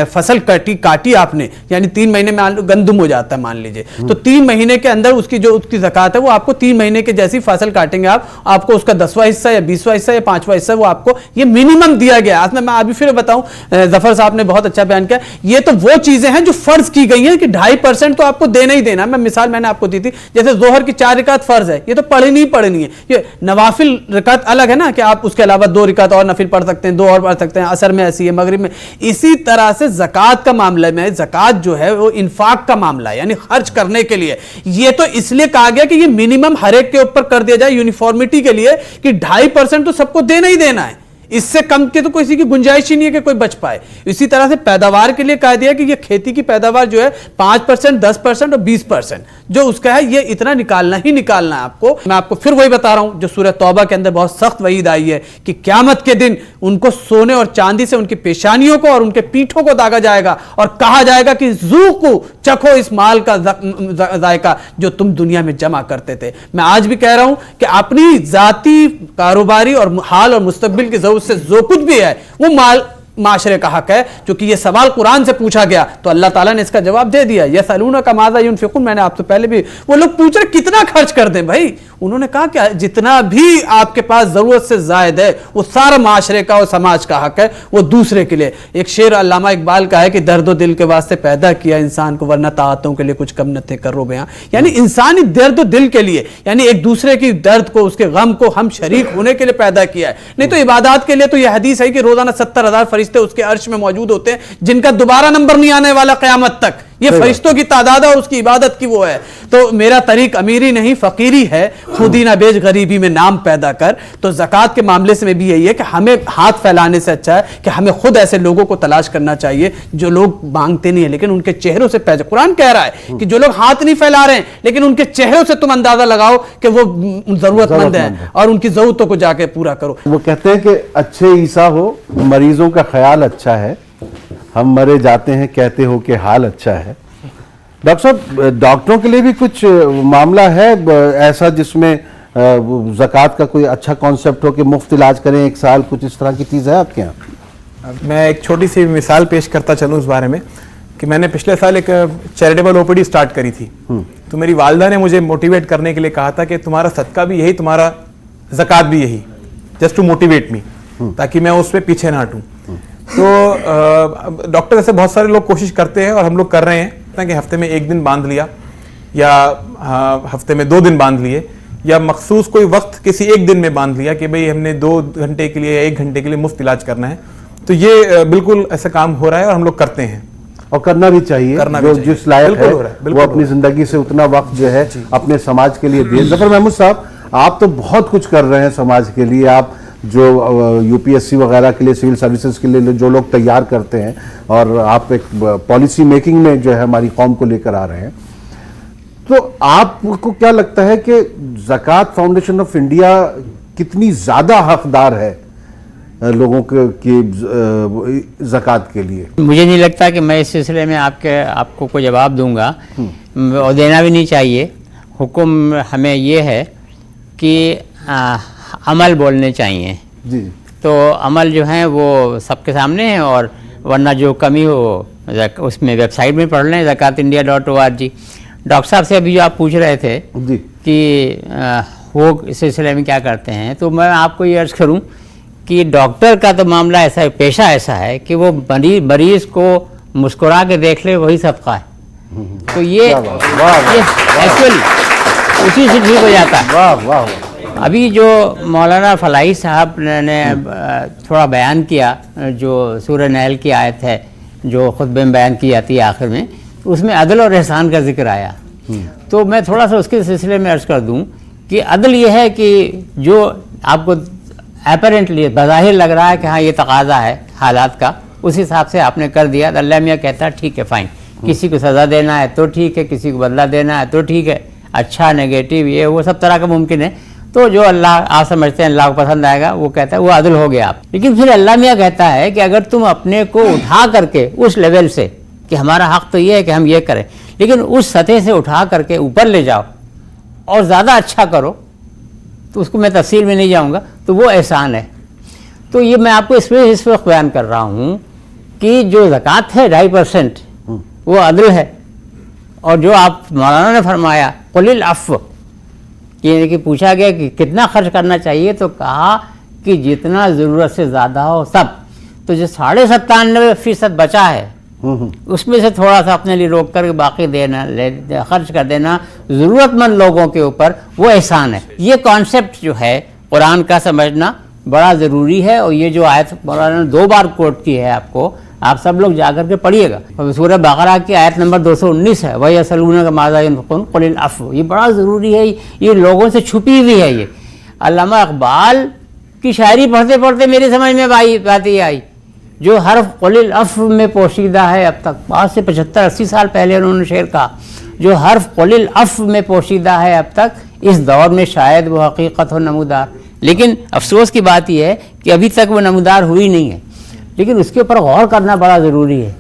फसल काटी आपने, यानी 3 महीने में गंदुम हो जाता है मान लीजिए, तो 3 महीने के अंदर उसकी जो उसकी ज़कात है वो आपको 3 महीने के जैसी फसल काटेंगे आपको उसका 10वां हिस्सा या 20वां हिस्सा या 5वां हिस्सा वो आपको ये मिनिमम दिया गया है। मैं अभी फिर बताऊं, जफर साहब ने बहुत अच्छा बयान किया। ये तो वो चीजें हैं जो फर्ज की गई हैं कि 2.5% तो आपको देना ही देना। मैं मिसाल मैंने आपको दी थी, जैसे जोहर की 4 रकात फर्ज है, ये तो पढ़नी ही पढ़नी है। ये नवाफिल रकात अलग है ना, कि आप उसके अलावा 2 रकात और नफिल पढ़ सकते हैं, 2 और पढ़ सकते हैं। असर में ऐसी है, मगरिब में। इसी तरह से ज़कात का मामला में, ज़कात जो है वो इन्फाक का मामला है, यानी खर्च करने के लिए। ये तो इसलिए कहा गया कि ये मिनिमम हर एक के ऊपर कर दिया जाए यूनिफॉर्मिटी के लिए कि 2.5% तो सबको देना ही देना है। इससे कम के तो किसी की गुंजाइश ही नहीं है कि कोई बच पाए। इसी तरह से पैदावार के लिए कह दिया कि ये खेती की पैदावार जो है 5%, 10% और 20% जो उसका है, ये इतना निकालना ही निकालना है आपको। मैं आपको फिर वही बता रहा हूं जो सूरह तौबा के अंदर बहुत सख्त वईद आई है कि क़यामत के दिन उनको सोने और चांदी से उनकी पेशानियों को और उनके पीठों को दागा जाएगा और कहा जाएगा कि ज़ूक़ू, चखो इस माल का जायका जो तुम दुनिया में जमा करते थे। मैं आज भी कह रहा हूं कि अपनी जाती कारोबारी और हाल और मुस्तकबिल की जरूरत से जो कुछ भी है वो माल معاشرے کا حق ہے. چونکہ یہ سوال قرآن سے پوچھا گیا تو اللہ تعالیٰ نے اس کا جواب دے دیا. یسألونک ماذا ينفقون, میں نے آپ سے پہلے بھی, وہ لوگ پوچھ رہے کتنا خرچ کر دیں بھائی. انہوں نے کہا کہ جتنا بھی آپ کے پاس ضرورت سے زائد ہے وہ سارا معاشرے کا اور سماج کا حق ہے, وہ دوسرے کے لیے. ایک شعر علامہ اقبال کا ہے کہ درد و دل کے واسطے پیدا کیا انسان کو, ورنہ طاعتوں کے لیے کچھ کم نہ تھے کرو بیاں. یعنی انسانی درد و دل کے لیے, یعنی ایک دوسرے کی درد کو, اس کے غم کو ہم شریک ہونے کے لیے پیدا کیا ہے. نہیں تو عبادات کے لیے تو یہ حدیث ہے کہ روزانہ 70,000 فرشتے اس کے عرش میں موجود ہوتے ہیں جن کا دوبارہ نمبر نہیں آنے والا قیامت تک. یہ فرشتوں کی تعداد ہے اور اس کی عبادت کی وہ ہے. تو میرا طریق امیری نہیں فقیری ہے, خودی نہ بیچ غریبی میں نام پیدا کر. تو زکوٰۃ کے معاملے سے میں بھی یہی ہے کہ ہمیں ہاتھ پھیلانے سے اچھا ہے کہ ہمیں خود ایسے لوگوں کو تلاش کرنا چاہیے جو لوگ مانگتے نہیں ہیں لیکن ان کے چہروں سے پہچان. قرآن کہہ رہا ہے کہ جو لوگ ہاتھ نہیں پھیلا رہے ہیں لیکن ان کے چہروں سے تم اندازہ لگاؤ کہ وہ ضرورت مند ہیں اور ان کی ضرورتوں کو جا کے پورا کرو. وہ کہتے ہیں کہ اچھے عیسیٰ ہو, مریضوں کا خیال اچھا ہے, ہم مرے جاتے ہیں کہتے ہو کہ حال اچھا ہے. ڈاکٹر صاحب, ڈاکٹروں کے لیے بھی کچھ معاملہ ہے ایسا جس میں زکوٰۃ کا کوئی اچھا کانسیپٹ ہو کہ مفت علاج کریں ایک سال, کچھ اس طرح کی چیز ہے آپ کے یہاں؟ میں ایک چھوٹی سی مثال پیش کرتا چلوں اس بارے میں کہ میں نے پچھلے سال ایک چیریٹیبل او پی ڈی اسٹارٹ کری تھی. تو میری والدہ نے مجھے موٹیویٹ کرنے کے لیے کہا تھا کہ تمہارا صدقہ بھی یہی, تمہارا زکوٰۃ بھی یہی, جسٹ ٹو موٹیویٹ می, تاکہ میں اس پہ پیچھے نہ ہٹوں. تو ڈاکٹر ایسے بہت سارے لوگ کوشش کرتے ہیں اور ہم لوگ کر رہے ہیں کہ ہفتے میں 1 دن باندھ لیا یا ہفتے میں 2 دن باندھ لیے یا مخصوص کوئی وقت کسی ایک دن میں باندھ لیا کہ بھئی ہم نے 2 گھنٹے کے لیے یا 1 گھنٹے کے لیے مفت علاج کرنا ہے. تو یہ بالکل ایسا کام ہو رہا ہے اور ہم لوگ کرتے ہیں اور کرنا بھی چاہیے. جو جس لائق ہے وہ اپنی زندگی سے اتنا وقت جو ہے اپنے سماج کے لیے دے. ظفر محمود صاحب, آپ تو بہت کچھ کر رہے ہیں سماج کے لیے. آپ جو یو پی ایس سی وغیرہ کے لیے, سول سروسز کے لیے جو لوگ تیار کرتے ہیں, اور آپ ایک پالیسی میکنگ میں جو ہے ہماری قوم کو لے کر آ رہے ہیں. تو آپ کو کیا لگتا ہے کہ زکوٰۃ فاؤنڈیشن آف انڈیا کتنی زیادہ حقدار ہے لوگوں کی زکوٰۃ کے لیے؟ مجھے نہیں لگتا کہ میں اس سلسلے میں آپ کو کوئی جواب دوں گا, اور دینا بھی نہیں چاہیے. حکم ہمیں یہ ہے کہ عمل بولنے چاہیے. جی. تو عمل جو ہیں وہ سب کے سامنے ہیں, اور ورنہ جو کمی ہو اس میں ویب سائٹ میں پڑھ لیں, zakatindia.org. ڈاکٹر صاحب سے ابھی جو آپ پوچھ رہے تھے جی کہ وہ اس سلسلے میں کیا کرتے ہیں, تو میں آپ کو یہ عرض کروں کہ ڈاکٹر کا تو معاملہ ایسا ہے, پیشہ ایسا ہے کہ وہ مریض کو مسکرا کے دیکھ لے وہی صدقہ ہے. تو یہ ایکچولی اسی سے ٹھیک ہو جاتا ہے. واہ واہ. ابھی جو مولانا فلاحی صاحب نے تھوڑا بیان کیا, جو سورہ نحل کی آیت ہے جو خطبے میں بیان کی جاتی ہے آخر میں, اس میں عدل اور احسان کا ذکر آیا. تو میں تھوڑا سا اس کے سلسلے میں عرض کر دوں کہ عدل یہ ہے کہ جو آپ کو اپیرنٹلی بظاہر لگ رہا ہے کہ ہاں یہ تقاضا ہے حالات کا, اس حساب سے آپ نے کر دیا, اللہ میاں کہتا ہے ٹھیک ہے فائن. کسی کو سزا دینا ہے تو ٹھیک ہے, کسی کو بدلہ دینا ہے تو ٹھیک ہے, اچھا نیگیٹو یہ وہ سب طرح کا ممکن ہے. تو جو اللہ آپ سمجھتے ہیں اللہ کو پسند آئے گا وہ کہتا ہے وہ عدل ہو گیا آپ. لیکن پھر اللہ میاں کہتا ہے کہ اگر تم اپنے کو اٹھا کر کے اس لیول سے کہ ہمارا حق تو یہ ہے کہ ہم یہ کریں, لیکن اس سطح سے اٹھا کر کے اوپر لے جاؤ اور زیادہ اچھا کرو, تو اس کو میں تفصیل میں نہیں جاؤں گا, تو وہ احسان ہے. تو یہ میں آپ کو اس وقت بیان کر رہا ہوں کہ جو زکوٰۃ ہے 2.5% وہ عدل ہے. اور جو آپ مولانا نے فرمایا قل العفو, یعنی کہ پوچھا گیا کہ کتنا خرچ کرنا چاہیے, تو کہا کہ جتنا ضرورت سے زیادہ ہو سب. تو جو 97.5% بچا ہے اس میں سے تھوڑا سا اپنے لیے روک کر کے باقی دینا, خرچ کر دینا ضرورت مند لوگوں کے اوپر, وہ احسان ہے. یہ کانسیپٹ جو ہے قرآن کا سمجھنا بڑا ضروری ہے. اور یہ جو آیت مولانا نے 2 بار کوٹ کی ہے آپ کو, آپ سب لوگ جا کر کے پڑھیے گا. سورہ بقرہ کی آیت نمبر 219 ہے, وَيَسْأَلُونَكَ مَاذَا يُنْفِقُونَ قُلِ الْعَفْوَ. یہ بڑا ضروری ہے, یہ لوگوں سے چھپی ہوئی ہے. یہ علامہ اقبال کی شاعری پڑھتے پڑھتے میری سمجھ میں بات یہ آئی, جو حرف قل العفو میں پوشیدہ ہے اب تک, آج سے 75-80 سال پہلے انہوں نے شعر کہا, جو حرف قل العفو میں پوشیدہ ہے اب تک, اس دور میں شاید وہ حقیقت ہو نمودار. لیکن افسوس کی بات یہ ہے کہ ابھی تک وہ نمودار ہوئی نہیں ہے, لیکن اس کے اوپر غور کرنا بڑا ضروری ہے.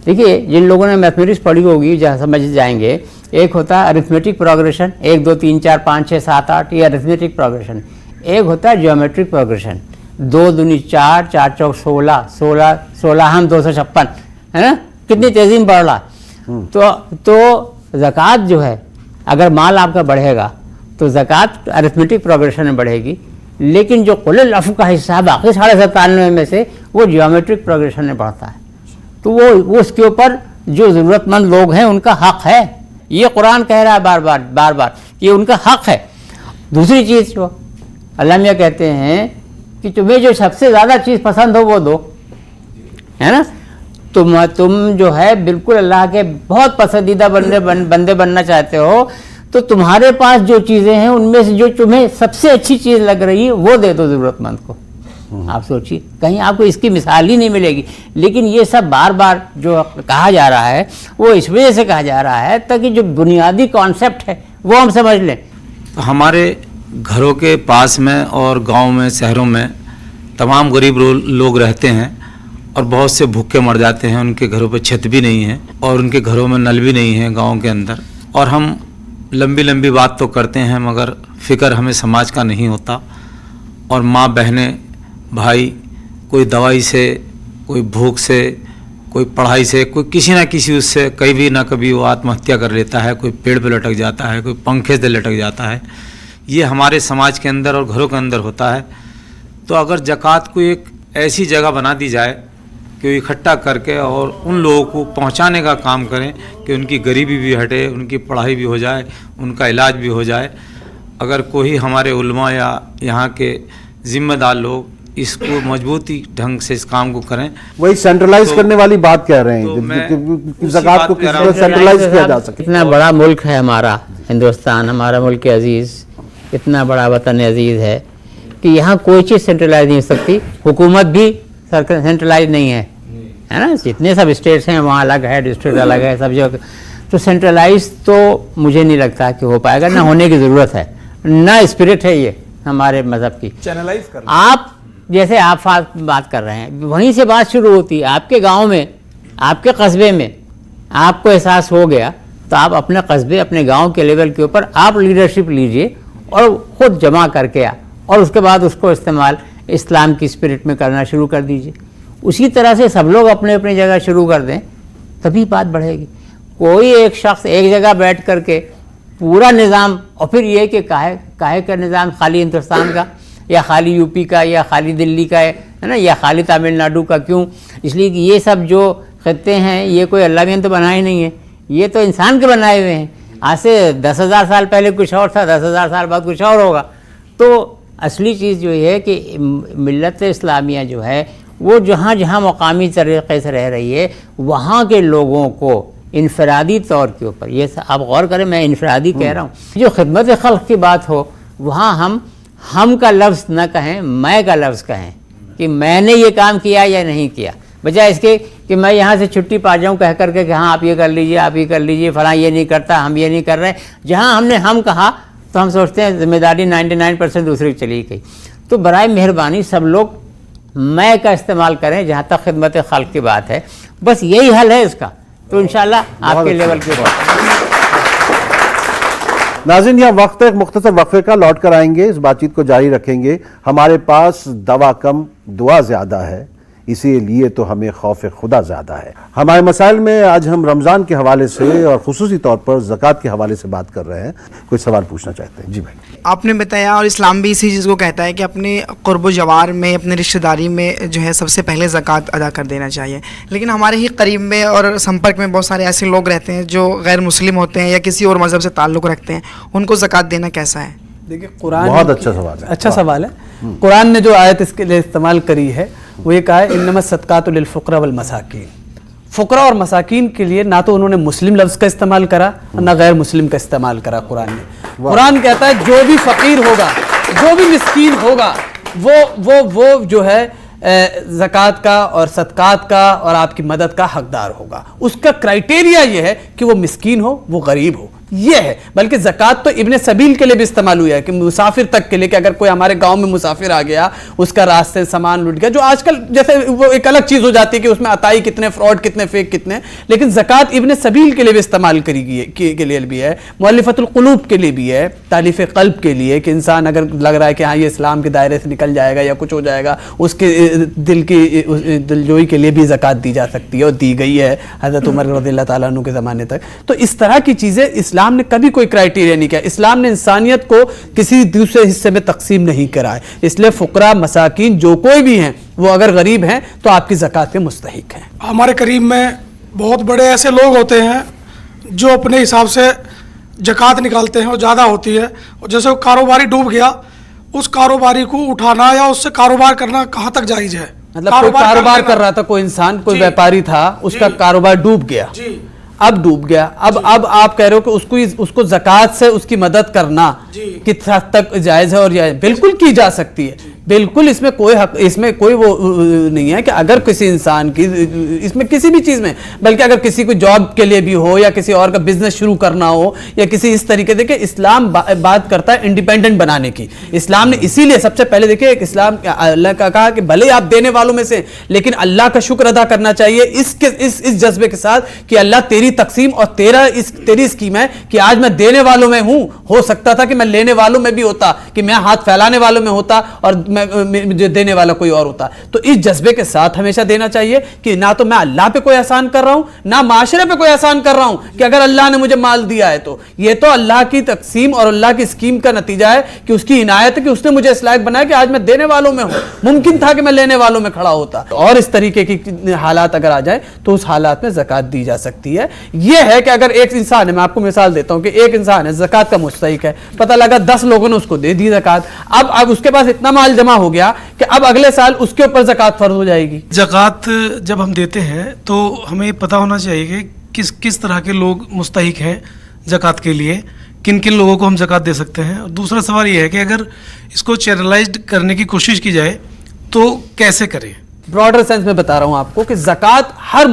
دیکھیے جن لوگوں نے میتھمیٹکس پڑھی ہوگی جہاں سمجھ جائیں گے, ایک ہوتا ہے ارتھمیٹک پروگریشن, 1 2 3 4 5 6 7 8, یہ ارتھمیٹک پروگریشن. ایک ہوتا ہے جیومیٹرک پروگریشن. 2 दूनी 4, 4 चौक 16, 16 16 हम 256, है ना, कितनी तेजी में बढ़ रहा। तो ज़कात जो है, अगर माल आपका बढ़ेगा तो ज़कात अरिथमेटिक प्रोग्रेशन में बढ़ेगी, लेकिन जो कुल लफ़ का हिस्सा बाकी 97.5 में से वो जियोमेट्रिक प्रोग्रेशन में बढ़ता है। तो वो उसके ऊपर जो ज़रूरतमंद लोग हैं उनका हक़ है, ये कुरान कह रहा है बार बार कि उनका हक़ है। दूसरी चीज़ जो अल्लाह मियाँ कहते हैं कि तुम्हें जो सबसे ज़्यादा चीज़ पसंद हो वो दो, है ना। तुम जो है बिल्कुल अल्लाह के बहुत पसंदीदा बंदे बनना चाहते हो, तो तुम्हारे पास जो चीज़ें हैं उनमें से जो तुम्हें सबसे अच्छी चीज़ लग रही है वो दे दो ज़रूरतमंद को। आप सोचिए, कहीं आपको इसकी मिसाल ही नहीं मिलेगी। लेकिन ये सब बार बार जो कहा जा रहा है वो इस वजह से कहा जा रहा है ताकि जो बुनियादी कॉन्सेप्ट है वो हम समझ लें। हमारे घरों के पास में और गांव में, शहरों में तमाम गरीब लोग रहते हैं और बहुत से भूखे मर जाते हैं, उनके घरों पर छत भी नहीं है और उनके घरों में नल भी नहीं है गांव के अंदर। और हम लंबी लंबी बात तो करते हैं मगर फ़िक्र हमें समाज का नहीं होता। और माँ, बहनें, भाई, कोई दवाई से, कोई भूख से, कोई पढ़ाई से, कोई किसी ना किसी उससे कभी ना कभी वो आत्महत्या कर लेता है, कोई पेड़ पे लटक जाता है, कोई पंखे से लटक जाता है। ये हमारे समाज के अंदर और घरों के अंदर होता है। तो अगर ज़कात को एक ऐसी जगह बना दी जाए कि वो इकट्ठा करके और उन लोगों को पहुंचाने का काम करें कि उनकी गरीबी भी हटे, उनकी पढ़ाई भी हो जाए, उनका इलाज भी हो जाए। अगर कोई हमारे उलमा या यहाँ के ज़िम्मेदार लोग इसको मजबूती ढंग से इस काम को करें, वही सेंट्रलाइज करने वाली बात कह रहे तो मैं हैं, उसी ज़कात बात को पे किस आ रहा तरह हूं। सेंट्रलाइज किया जा सके। इतना बड़ा मुल्क है हमारा हिंदुस्तान, हमारा मुल्क अजीज़, इतना बड़ा वतन अजीज़ है कि यहाँ कोई चीज़ सेंट्रलाइज नहीं हो सकती। हुकूमत भी सेंट्रलाइज नहीं है, है ना। जितने सब स्टेट्स हैं वहाँ अलग है, डिस्ट्रिक्ट अलग है, सब जगह। तो सेंट्रलाइज तो मुझे नहीं लगता कि हो पाएगा, ना होने की ज़रूरत है, ना स्पिरिट है ये हमारे मज़हब की। चैनलाइज कर आप जैसे आप बात कर रहे हैं, वहीं से बात शुरू होती है। आपके गांव में, आपके कस्बे में आपको एहसास हो गया तो आप अपने कस्बे, अपने गांव के लेवल के ऊपर आप लीडरशिप लीजिए और ख़ुद जमा करके और उसके बाद उसको इस्तेमाल इस्लाम की स्पिरिट में करना शुरू कर दीजिए। उसी तरह से सब लोग अपने अपनी जगह शुरू कर दें, तभी बात बढ़ेगी। कोई एक शख्स एक जगह बैठ करके पूरा निज़ाम, और फिर ये कि काहे का निज़ाम, खाली हिंदुस्तान का या खाली यूपी का या खाली दिल्ली का है ना, या खाली तमिलनाडु का। क्यों? इसलिए कि ये सब जो खत्ते हैं ये कोई अल्लाह ने तो बनाए नहीं है, ये तो इंसान के बनाए हुए हैं। आज से 10,000 साल पहले कुछ और था, 10,000 साल बाद कुछ और होगा। तो असली चीज़ जो है कि मिल्लत इस्लामिया जो है वो जहाँ जहाँ मकामी तरीक़े से रह रही है वहाँ के लोगों को इनफरादी तौर के ऊपर, ये आप गौर करें, मैं इनफरादी कह रहा हूँ, जो खिदमत खल्क़ की बात हो वहाँ हम का लफ्ज़ न कहें, मैं का लफ्ज़ कहें कि मैंने ये काम किया या नहीं किया, बजाय इसके कि मैं यहाँ से छुट्टी पा जाऊँ कह करके कि हाँ आप ये कर लीजिए, आप ये कर लीजिए, फलां ये नहीं करता, हम ये नहीं कर रहे। जहाँ हमने हम कहा तो हम सोचते हैं जिम्मेदारी 99% दूसरे की चली गई। तो बराए मेहरबानी सब लोग मैं का इस्तेमाल करें जहाँ तक खिदमत खल्क़ की बात है। बस यही हल है इसका। तो इंशाल्लाह आपके लेवल के ऊपर। नाज़रीन, यहाँ वक्त एक मुख्तसर वक्फे का, लौट कर आएंगे, इस बातचीत को जारी रखेंगे। हमारे पास दवा कम, दुआ ज़्यादा है, इसीलिए तो हमें खौफ खुदा ज़्यादा है। हमारे मसाइल में आज हम रमज़ान के हवाले से और खुसूसी तौर पर ज़कात के हवाले से बात कर रहे हैं। कोई सवाल पूछना चाहते हैं? जी भाई। आपने बताया, और इस्लाम भी इसी चीज़ को कहता है कि अपने क़ुर्ब जवार में, अपने रिश्तेदारी में जो है सबसे पहले ज़कात अदा कर देना चाहिए। लेकिन हमारे ही करीब में और संपर्क में बहुत सारे ऐसे लोग रहते हैं जो गैर मुस्लिम होते हैं या किसी और मज़हब से ताल्लुक़ रखते हैं, उनको ज़कात देना कैसा है? देखिए, कुरान बहुत अच्छा सवाल है। अच्छा सवाल है। कुरान ने जो आयत इसके लिए इस्तेमाल करी है वो ये कहा है इन्नमा सदकातु लिल फुक़रा वल मसाकीन। फ़ुक़रा और मसाकीन के लिए ना तो उन्होंने मुस्लिम लफ्ज़ का इस्तेमाल करा और ना गैर मुस्लिम का इस्तेमाल करा कुरान ने। कुरान कहता है जो भी फ़कीर होगा, जो भी मिस्कीन होगा, वो जो है ज़कात का और सदकात का और आपकी मदद का हकदार होगा। उसका क्राइटेरिया ये है कि वो मिस्कीन हो, वो गरीब हो। یہ ہے. بلکہ زکوٰۃ تو ابن سبیل کے لیے بھی استعمال ہوا ہے کہ مسافر تک کے لیے, کہ اگر کوئی ہمارے گاؤں میں مسافر آ گیا, اس کا راستے سامان لٹ گیا, جو آج کل جیسے وہ ایک الگ چیز ہو جاتی ہے کہ اس میں عطائی کتنے, فراڈ کتنے, فیک کتنے, لیکن زکوٰۃ ابن سبیل کے لیے بھی استعمال کری گئی کے لیے بھی ہے, مؤلفۃ القلوب کے لیے بھی ہے, تالیف قلب کے لیے, کہ انسان اگر لگ رہا ہے کہ ہاں یہ اسلام کے دائرے سے نکل جائے گا یا کچھ ہو جائے گا, اس کے دل کی دلجوئی کے لیے بھی زکوٰۃ دی جا سکتی ہے, اور دی گئی ہے حضرت عمر رضی اللہ تعالیٰ عنہ کے زمانے تک. تو اس طرح کی چیزیں اسلام نے کبھی کوئی کرائٹیریا نہیں کیا. اسلام نے انسانیت کو کسی دوسرے حصے میں تقسیم نہیں کرا ہے. اس لیے فقراء, مساکین جو کوئی بھی ہیں, وہ اگر غریب ہیں تو آپ کی زکوٰۃ کے مستحق ہیں. ہمارے قریب میں بہت بڑے ایسے لوگ ہوتے ہیں جو اپنے حساب سے زکوٰۃ نکالتے ہیں اور زیادہ ہوتی ہے, اور جیسے وہ کاروباری ڈوب گیا, اس کاروباری کو اٹھانا یا اس سے کاروبار کرنا کہاں تک جائز ہے؟ مطلب کوئی کاروبار کر رہا تھا, کوئی انسان, کوئی ویپاری تھا, اس کا کاروبار ڈوب گیا, اب ڈوب گیا, اب آپ کہہ رہے ہو کہ اس کو زکوٰۃ سے اس کی مدد کرنا کس حد تک جائز ہے, اور بالکل کی جا سکتی ہے, بالکل اس میں کوئی حق, اس میں کوئی وہ نہیں ہے کہ اگر کسی انسان کی اس میں کسی بھی چیز میں, بلکہ اگر کسی کو جاب کے لیے بھی ہو یا کسی اور کا بزنس شروع کرنا ہو یا کسی اس طریقے سے, کہ اسلام بات کرتا ہے انڈیپینڈنٹ بنانے کی. اسلام نے اسی لیے سب سے پہلے دیکھیں ایک اسلام اللہ کا کہا کہ بھلے آپ دینے والوں میں سے, لیکن اللہ کا شکر ادا کرنا چاہیے اس جذبے کے ساتھ کہ اللہ تیری تقسیم اور تیری اسکیم ہے کہ آج میں دینے والوں میں ہوں. ہو سکتا تھا کہ میں لینے والوں میں بھی ہوتا, کہ میں ہاتھ پھیلانے والوں میں ہوتا اور جو دینے والا کوئی اور ہوتا. تو اس جذبے کے ساتھ ہمیشہ دینا چاہیے کہ نہ تو میں اللہ پہ کوئی احسان کر رہا ہوں, نہ معاشرے پہ کوئی احسان کر رہا ہوں, کہ اگر اللہ نے مجھے مال دیا ہے تو یہ تو اللہ کی تقسیم اور اللہ کی اسکیم کا نتیجہ ہے, کہ اس کی عنایت ہے کہ اس نے مجھے اس لائق بنایا کہ آج میں دینے والوں میں ہوں. ممکن تھا کہ میں لینے والوں میں کھڑا ہوتا, اور اس طریقے کی حالات اگر آ جائیں تو اس حالات میں زکوٰۃ دی جا سکتی ہے. یہ ہے کہ اگر ایک انسان ہے, میں آپ کو مثال دیتا ہوں کہ ایک انسان ہے زکوٰۃ کا مستحق ہے, پتہ لگا 10 لوگوں نے اس کو دے دی زکوٰۃ, اب اس کے پاس اتنا مال جمع ہو گیا کہ اب اگلے سال اس کے اوپر زکوٰۃ فرض ہو جائے گی. زکوٰۃ جب ہم دیتے ہیں تو ہمیں پتہ ہونا چاہیے کہ کس طرح کے لوگ مستحق ہیں زکوٰۃ کے لیے, کن کن لوگوں کو ہم زکوٰۃ دے سکتے ہیں. اور دوسرا سوال یہ ہے کہ اگر اس کو چینلائزڈ کرنے کی کوشش کی جائے تو کیسے کریں؟ براڈر سینس میں بتا رہا ہوں آپ کو کہ زکوٰۃ ہر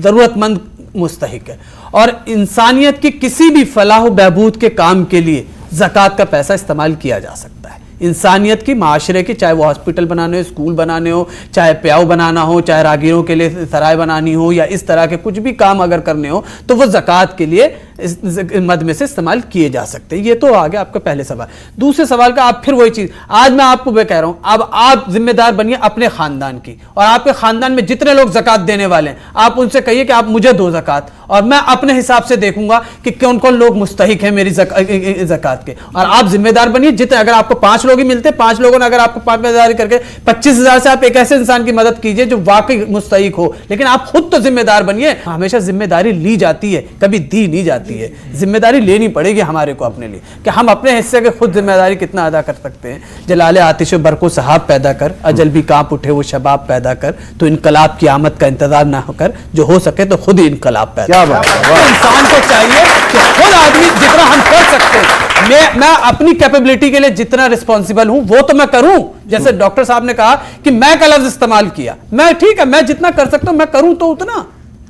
ضرورت مند مستحق ہے, اور انسانیت کی کسی بھی فلاح و بہبود کے کام کے لیے زکوٰۃ کا پیسہ استعمال کیا جا سکتا ہے. انسانیت کی, معاشرے کی, چاہے وہ ہاسپٹل بنانے ہو, اسکول بنانے ہو, چاہے پیاؤ بنانا ہو, چاہے راگیروں کے لیے سرائے بنانی ہو, یا اس طرح کے کچھ بھی کام اگر کرنے ہو تو وہ زکوٰۃ کے لیے مد میں سے استعمال کیے جا سکتے ہیں. یہ تو آگے آپ کا پہلے سوال. دوسرے سوال کا آپ پھر وہی چیز, آج میں آپ کو کہہ رہا ہوں, اب آپ ذمہ دار بنیے اپنے خاندان کی, اور آپ کے خاندان میں جتنے لوگ زکوٰۃ دینے والے ہیں آپ ان سے کہیے کہ آپ مجھے دو زکوٰۃ, اور میں اپنے حساب سے دیکھوں گا کہ کون کون لوگ مستحق ہیں میری زکوٰۃ کے, اور آپ ذمہ دار بنیے. جتنے اگر آپ کو 5 لوگ ہی ملتے, 5 لوگوں نے اگر آپ کو 5,000 کر کے 25,000 سے آپ ایک ایسے انسان کی مدد کیجئے جو واقعی مستحق ہو, لیکن آپ خود تو ذمہ دار بنیے. ہمیشہ ذمہ داری لی جاتی ہے, کبھی دی نہیں جاتی ہے. ذمہ داری لینی پڑے گی ہمارے کو اپنے لیے, کہ ہم اپنے حصے کے خود ذمہ داری کتنا ادا کر سکتے ہیں. جلال آتش و برق و صحاب پیدا کر, اجل بھی کانپ اٹھے وہ شباب پیدا کر, تو انقلاب کی آمد کا انتظار نہ ہو کر, جو ہو سکے تو خود ہی انقلاب پیدا کر. انسان کو چاہیے کہ خود آدمی جتنا ہم کر سکتے ہیں, میں اپنی کیپیبلٹی کے لیے جتنا رسپانسیبل ہوں وہ تو میں کروں. جیسے ڈاکٹر صاحب نے کہا کہ میں کا لفظ استعمال کیا, میں ٹھیک ہے, میں جتنا کر سکتا ہوں میں کروں تو اتنا,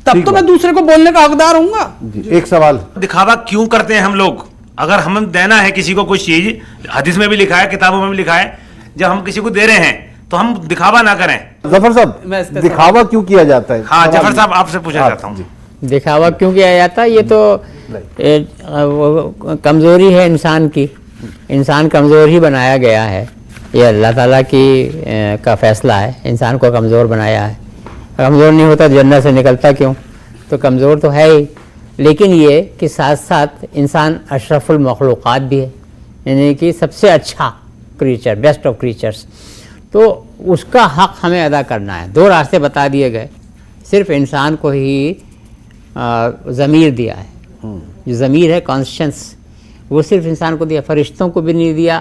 تب تو میں دوسرے کو بولنے کا حقدار ہوں گا. ایک سوال, دکھاوا کیوں کرتے ہیں ہم لوگ؟ اگر ہمیں دینا ہے کسی کو کوئی چیز, حدیث میں بھی لکھا ہے, کتابوں میں بھی لکھا ہے, جب ہم کسی کو دے رہے ہیں تو ہم دکھاوا نہ کریں. ظفر صاحب, دکھاوا کیوں کیا جاتا ہے؟ ہاں جعفر صاحب آپ سے پوچھنا چاہتا ہوں. دکھاوا کیوں کیا جاتا ہے؟ یہ تو کمزوری ہے انسان کی, انسان کمزور ہی بنایا گیا ہے. یہ اللہ تعالیٰ کا فیصلہ ہے, انسان کو کمزور بنایا ہے. کمزور نہیں ہوتا جنت سے نکلتا کیوں؟ تو کمزور تو ہے ہی, لیکن یہ کہ ساتھ ساتھ انسان اشرف المخلوقات بھی ہے, یعنی کہ سب سے اچھا کریچر, بیسٹ آف کریچرز. تو اس کا حق ہمیں ادا کرنا ہے. 2 راستے بتا دیے گئے, صرف انسان کو ہی ضمیر دیا ہے. جو ضمیر ہے کانسشنس, وہ صرف انسان کو دیا, فرشتوں کو بھی نہیں دیا,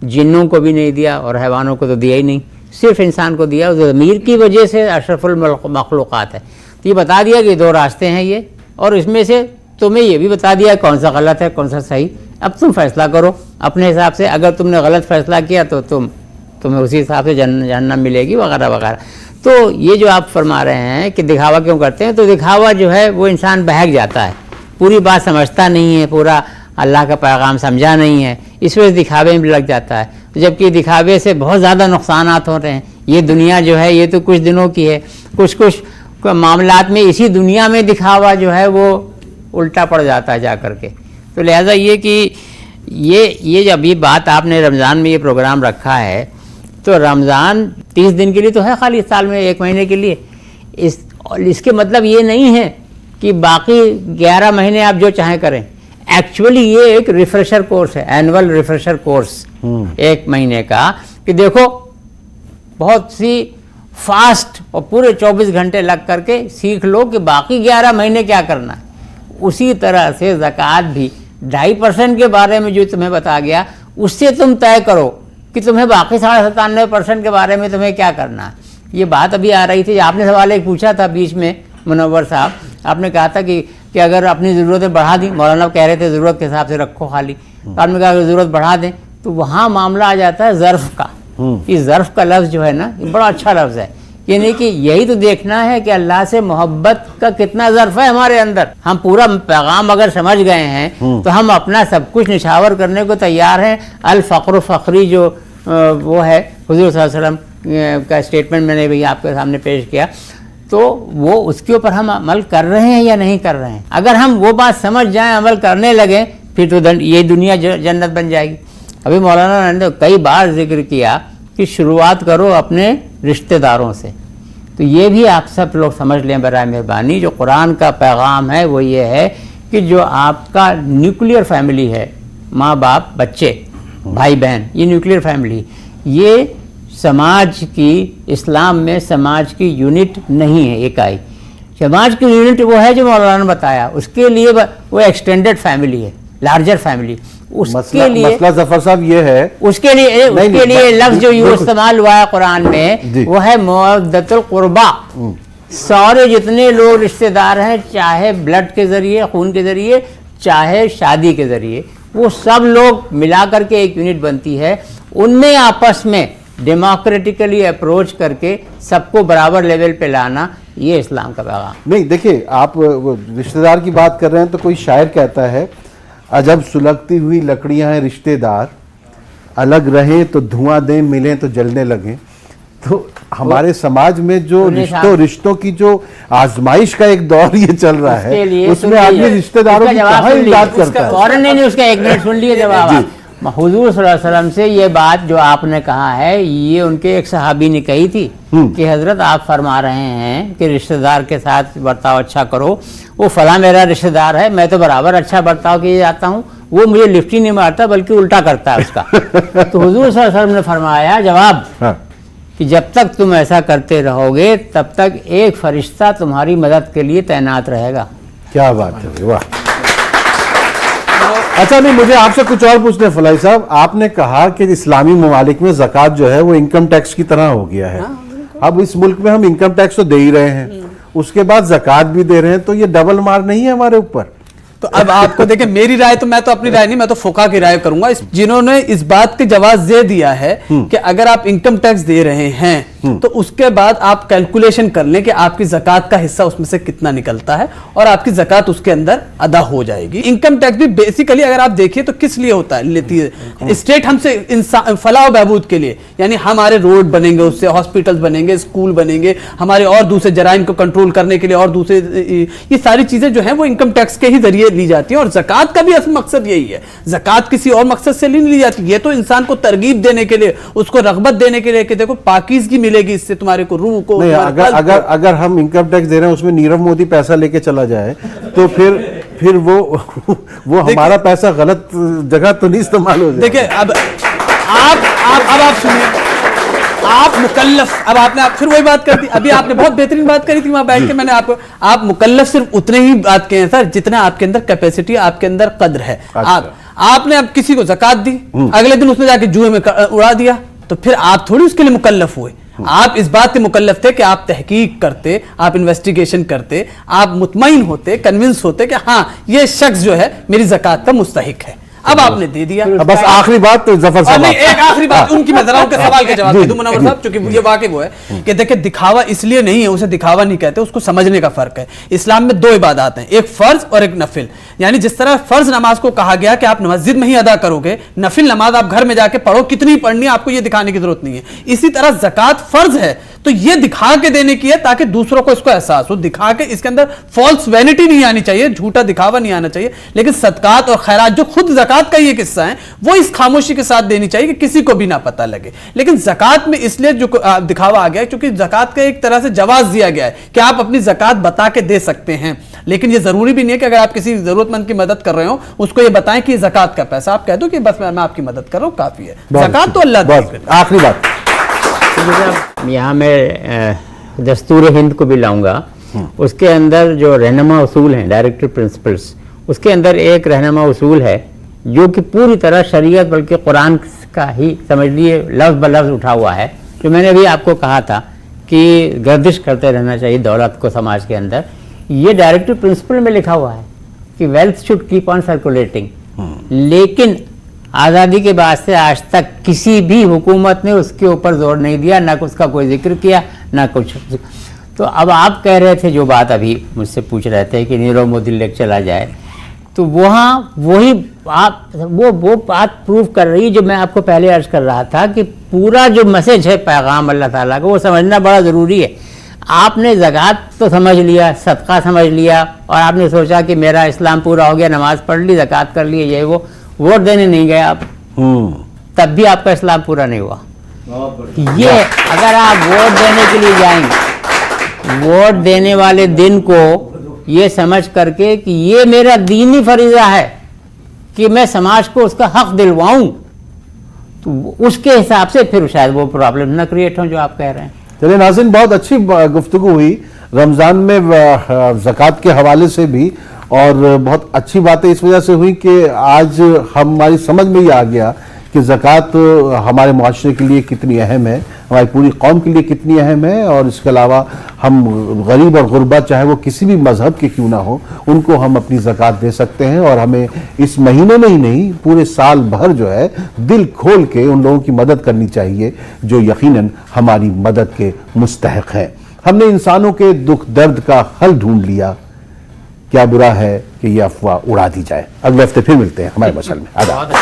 جنوں کو بھی نہیں دیا, اور حیوانوں کو تو دیا ہی نہیں, صرف انسان کو دیا. ضمیر کی وجہ سے اشرف المخلوقات ہے. تو یہ بتا دیا کہ 2 راستے ہیں یہ, اور اس میں سے تمہیں یہ بھی بتا دیا کون سا غلط ہے کون سا صحیح. اب تم فیصلہ کرو اپنے حساب سے. اگر تم نے غلط فیصلہ کیا تو تمہیں اسی حساب سے جہنم ملے گی وغیرہ وغیرہ. تو یہ جو آپ فرما رہے ہیں کہ دکھاوا کیوں کرتے ہیں, تو دکھاوا جو ہے وہ انسان بہک جاتا ہے, पूरी बात समझता नहीं है, पूरा अल्लाह का पैगाम समझा नहीं है, इस वजह से दिखावे में लग जाता है। तो जबकि दिखावे से बहुत ज़्यादा नुकसानात हो रहे हैं। ये दुनिया जो है ये तो कुछ दिनों की है, कुछ मामलात में इसी दुनिया में दिखावा जो है वो उल्टा पड़ जाता है जा करके। तो लिहाजा ये कि ये जब ये बात आपने रमज़ान में ये प्रोग्राम रखा है, तो रमज़ान 30 दिन के लिए तो है खाली, साल में 1 महीने के लिए। इसके मतलब ये नहीं है कि बाकी 11 महीने आप जो चाहें करें। एक्चुअली ये एक रिफ्रेशर कोर्स है, एनुअल रिफ्रेशर कोर्स 1 महीने का, कि देखो बहुत सी फास्ट और पूरे 24 घंटे लग करके सीख लो कि बाकी 11 महीने क्या करना है। उसी तरह से ज़कात भी 2.5% के बारे में जो तुम्हें बता गया, उससे तुम तय करो कि तुम्हें बाकी 97.5% के बारे में तुम्हें क्या करना है। ये बात अभी आ रही थी, आपने सवाल एक पूछा था बीच में मुनव्वर साहब, आपने कहा था कि अगर अपनी ज़रूरतें बढ़ा दी, मौलाना कह रहे थे ज़रूरत के हिसाब से रखो खाली, तो आपने कहा अगर ज़रूरत बढ़ा दें तो वहाँ मामला आ जाता है ज़र्फ़ का। ये ज़र्फ़ का लफ्ज़ जो है ना, ये बड़ा अच्छा लफ्ज़ है। यानी कि यही तो देखना है कि अल्लाह से मोहब्बत का कितना ज़र्फ़ है हमारे अंदर। हम पूरा पैगाम अगर समझ गए हैं तो हम अपना सब कुछ निछावर करने को तैयार हैं। अल फ़क्र फ़ख्री जो वो है हुज़ूर सल्लल्लाहु अलैहि वसल्लम का स्टेटमेंट मैंने भी आपके सामने पेश किया, तो वो उसके ऊपर हम अमल कर रहे हैं या नहीं कर रहे हैं। अगर हम वो बात समझ जाएं, अमल करने लगें, फिर तो ये दुनिया जन्नत बन जाएगी। अभी मौलाना ने कई बार जिक्र किया कि शुरुआत करो अपने रिश्तेदारों से, तो ये भी आप सब लोग समझ लें बराए मेहरबानी। जो कुरान का पैगाम है वो ये है कि जो आपका न्यूक्लियर फैमिली है, माँ बाप बच्चे भाई बहन, ये न्यूक्लियर फैमिली, ये समाज की, इस्लाम में समाज की यूनिट नहीं है इकाई। समाज की यूनिट वो है जो मौलाना ने बताया, उसके लिए वो एक्सटेंडेड फैमिली है, लार्जर फैमिली। उसके लिए मसला जफर साहब ये है, उसके लिए लफ्ज़ जो यूँ इस्तेमाल हुआ है कुरान में वो है मवद्दतुल कुर्बा। सारे जितने लोग रिश्तेदार हैं, चाहे ब्लड के ज़रिए, खून के ज़रिए, चाहे शादी के ज़रिए, वो सब लोग मिला करके एक यूनिट बनती है। उनमें आपस में डेमोक्रेटिकली अप्रोच करके सबको बराबर लेवल पे लाना, ये इस्लाम का पैगाम। नहीं देखिए, आप रिश्तेदार की बात कर रहे हैं तो कोई शायर कहता है, अजब सुलगती हुई लकड़ियां हैं रिश्तेदार, अलग रहें तो धुआं दें, मिलें तो जलने लगें। तो हमारे समाज में जो रिश्तों की जो आजमाइश का एक दौर ये चल रहा है, उसमें आदमी रिश्तेदारों की कहाँ इमदाद करता है। फौरन नहीं, उसका 1 मिनट सुन लिए जवाब। हुजूर सल्लल्लाहु अलैहि वसल्लम से ये बात जो आपने कहा है, ये उनके एक सहाबी ने कही थी कि हजरत आप फरमा रहे हैं कि रिश्तेदार के साथ बर्ताव अच्छा करो। वो फला मेरा रिश्तेदार है, मैं तो बराबर अच्छा बर्ताव किए जाता हूँ, वो मुझे लिफ्ट ही नहीं मारता बल्कि उल्टा करता है उसका। तो हुजूर सल्लल्लाहु अलैहि वसल्लम ने फरमाया जवाब कि जब तक तुम ऐसा करते रहोगे तब तक एक फरिश्ता तुम्हारी मदद के लिए तैनात रहेगा। क्या बात है, वाह। अच्छा, नहीं मुझे आपसे कुछ और पूछना है फलाई साहब, आपने कहा कि इस्लामी ममालिक में ज़कात जो है वो इनकम टैक्स की तरह हो गया है। अब इस मुल्क में हम इनकम टैक्स तो दे ही रहे हैं, उसके बाद ज़कात भी दे रहे हैं, तो ये डबल मार नहीं है हमारे ऊपर? तो अब आपको देखें, मेरी राय तो, मैं तो अपनी राय नहीं, मैं तो फुका की राय करूंगा। जिन्होंने इस बात के जवाब दे दिया है कि अगर आप इनकम टैक्स दे रहे हैं तो उसके बाद आप कैलकुलेशन कर लें कि आपकी ज़कात का हिस्सा उसमें से कितना निकलता है और आपकी ज़कात उसके अंदर अदा हो जाएगी। इनकम टैक्स भी बेसिकली अगर आप देखिए तो किस लिए होता है, लेती है स्टेट हमसे फलाह बहबूद के लिए, यानी हमारे रोड बनेंगे, उससे हॉस्पिटल्स बनेंगे, स्कूल बनेंगे, हमारे और दूसरे जराइम को कंट्रोल करने के लिए, और दूसरे ये सारी चीजें जो है वो इनकम टैक्स के ही जरिए ली जाती है। और ज़कात का भी असल मकसद यही है, ज़कात किसी और मकसद से नहीं ली जाती, ये तो इंसान को तरगीब देने के लिए, उसको रग़बत देने के लिए कि देखो पाकीज़गी मिलेगी इससे तुम्हारे को, रूह को। नहीं, अगर हम इनकम टैक्स दे रहे हैं उसमें नीरव मोदी पैसा लेके चला जाए तो फिर वो हमारा पैसा गलत जगह तो नहीं इस्तेमाल हो जाए। देखिए अब आप सुनिए, आप मुकल्लफ, अब आपने फिर वही बात कर दी, अभी आपने बहुत बेहतरीन बात करी थी वहां बैठ के, मैंने आपको, आप मुकल्लफ सिर्फ उतने ही बात कहे हैं सर जितना आपके अंदर कैपेसिटी, आपके अंदर कद्र है। आपने अब किसी को ज़कात दी, अगले दिन उसने जाके जुए में उड़ा दिया, तो फिर आप थोड़ी उसके लिए मुकल्लफ हुए। आप इस बात के मुकल्लफ थे कि आप तहकीक करते, आप इन्वेस्टिगेशन करते, आप मुतमईन होते, कन्विंस होते कि हाँ ये शख्स जो है मेरी ज़कात का मुस्तहिक है। اب آپ نے دے دیا. بس آخری بات تو ظفر صاحب. ایک آخری بات ان کی میں ذرا ان کے سوال کا جواب دے دوں منور صاحب, چونکہ یہ واقع وہ ہے کہ دیکھیں دکھاوا اس لیے نہیں ہے, اسے دکھاوا نہیں کہتے, اس کو سمجھنے کا فرق ہے. اسلام میں دو عبادات ہیں, ایک فرض اور ایک نفل. یعنی جس طرح فرض نماز کو کہا گیا کہ آپ مسجد میں ہی ادا کرو گے, نفل نماز آپ گھر میں جا کے پڑھو, کتنی پڑھنی ہے آپ کو یہ دکھانے کی ضرورت نہیں ہے. اسی طرح زکوٰۃ فرض ہے تو یہ دکھا کے دینے کی ہے تاکہ دوسروں کو اس کو احساس ہو, دکھا کے اس کے اندر فالس وینٹی نہیں آنی چاہیے, جھوٹا دکھاوا نہیں آنا چاہیے. لیکن صدقات اور خیرات جو خود زکوٰۃ کا یہ قصہ ہے وہ اس خاموشی کے ساتھ دینی چاہیے کہ کسی کو بھی نہ پتہ لگے. لیکن زکوٰۃ میں اس لیے جو دکھاوا آ گیا ہے کیونکہ زکوٰۃ کا ایک طرح سے جواز دیا گیا ہے کہ آپ اپنی زکوٰۃ بتا کے دے سکتے ہیں, لیکن یہ ضروری بھی نہیں ہے کہ اگر آپ کسی ضرورت مند کی مدد کر رہے ہو اس کو یہ بتائیں کہ یہ زکوٰۃ کا پیسہ, آپ کہہ دو کہ بس میں آپ کی مدد کر رہا ہوں کافی ہے. زکوٰۃ تو اللہ دے. آخری بات یہاں میں دستور ہند کو بھی لاؤں گا. اس کے اندر جو رہنما اصول ہیں, ڈائریکٹر پرنسپلز, اس کے اندر ایک رہنما اصول ہے جو کہ پوری طرح شریعت بلکہ قرآن کا ہی سمجھ لیے لفظ بلفظ اٹھا ہوا ہے, جو میں نے ابھی آپ کو کہا تھا کہ گردش کرتے رہنا چاہیے دولت کو سماج کے اندر. یہ ڈائریکٹر پرنسپل میں لکھا ہوا ہے کہ wealth should keep on circulating. لیکن آزادی کے بعد سے آج تک کسی بھی حکومت نے اس کے اوپر زور نہیں دیا, نہ اس کا کوئی ذکر کیا نہ کچھ. تو اب آپ کہہ رہے تھے جو بات ابھی مجھ سے پوچھ رہے تھے کہ نیرو مودی لے چلا جائے, تو وہاں وہی آپ وہ بات پروف کر رہی جو میں آپ کو پہلے عرض کر رہا تھا کہ پورا جو میسج ہے پیغام اللہ تعالیٰ کا وہ سمجھنا بڑا ضروری ہے. آپ نے زکوٰۃ تو سمجھ لیا, صدقہ سمجھ لیا, اور آپ نے سوچا کہ میرا اسلام پورا ہو گیا, نماز پڑھ لی, زکوٰۃ کر لی, یہ وہ, ووٹ دینے نہیں گئے آپ, تب بھی آپ کا اسلام پورا نہیں ہوا. یہ اگر آپ ووٹ دینے کے لیے جائیں, ووٹ دینے والے دن کو یہ سمجھ کر کے کہ یہ میرا دینی فریضہ ہے کہ میں سماج کو اس کا حق دلواؤں, تو اس کے حساب سے پھر شاید وہ پرابلم نہ کریٹ ہوں جو آپ کہہ رہے ہیں. چلے ناظرین, بہت اچھی گفتگو ہوئی رمضان میں زکوٰۃ کے حوالے سے بھی, اور بہت اچھی باتیں اس وجہ سے ہوئی کہ آج ہماری سمجھ میں یہ آ گیا کہ زکوٰۃ ہمارے معاشرے کے لیے کتنی اہم ہے, ہماری پوری قوم کے لیے کتنی اہم ہے, اور اس کے علاوہ ہم غریب اور غربا چاہے وہ کسی بھی مذہب کے کیوں نہ ہو ان کو ہم اپنی زکوٰۃ دے سکتے ہیں, اور ہمیں اس مہینے میں ہی نہیں پورے سال بھر جو ہے دل کھول کے ان لوگوں کی مدد کرنی چاہیے جو یقیناً ہماری مدد کے مستحق ہیں. ہم نے انسانوں کے دکھ درد کا حل ڈھونڈ لیا, کیا برا ہے کہ یہ افواہ اڑا دی جائے. اگلے ہفتے پھر ملتے ہیں ہمارے مسئلے میں. آداب.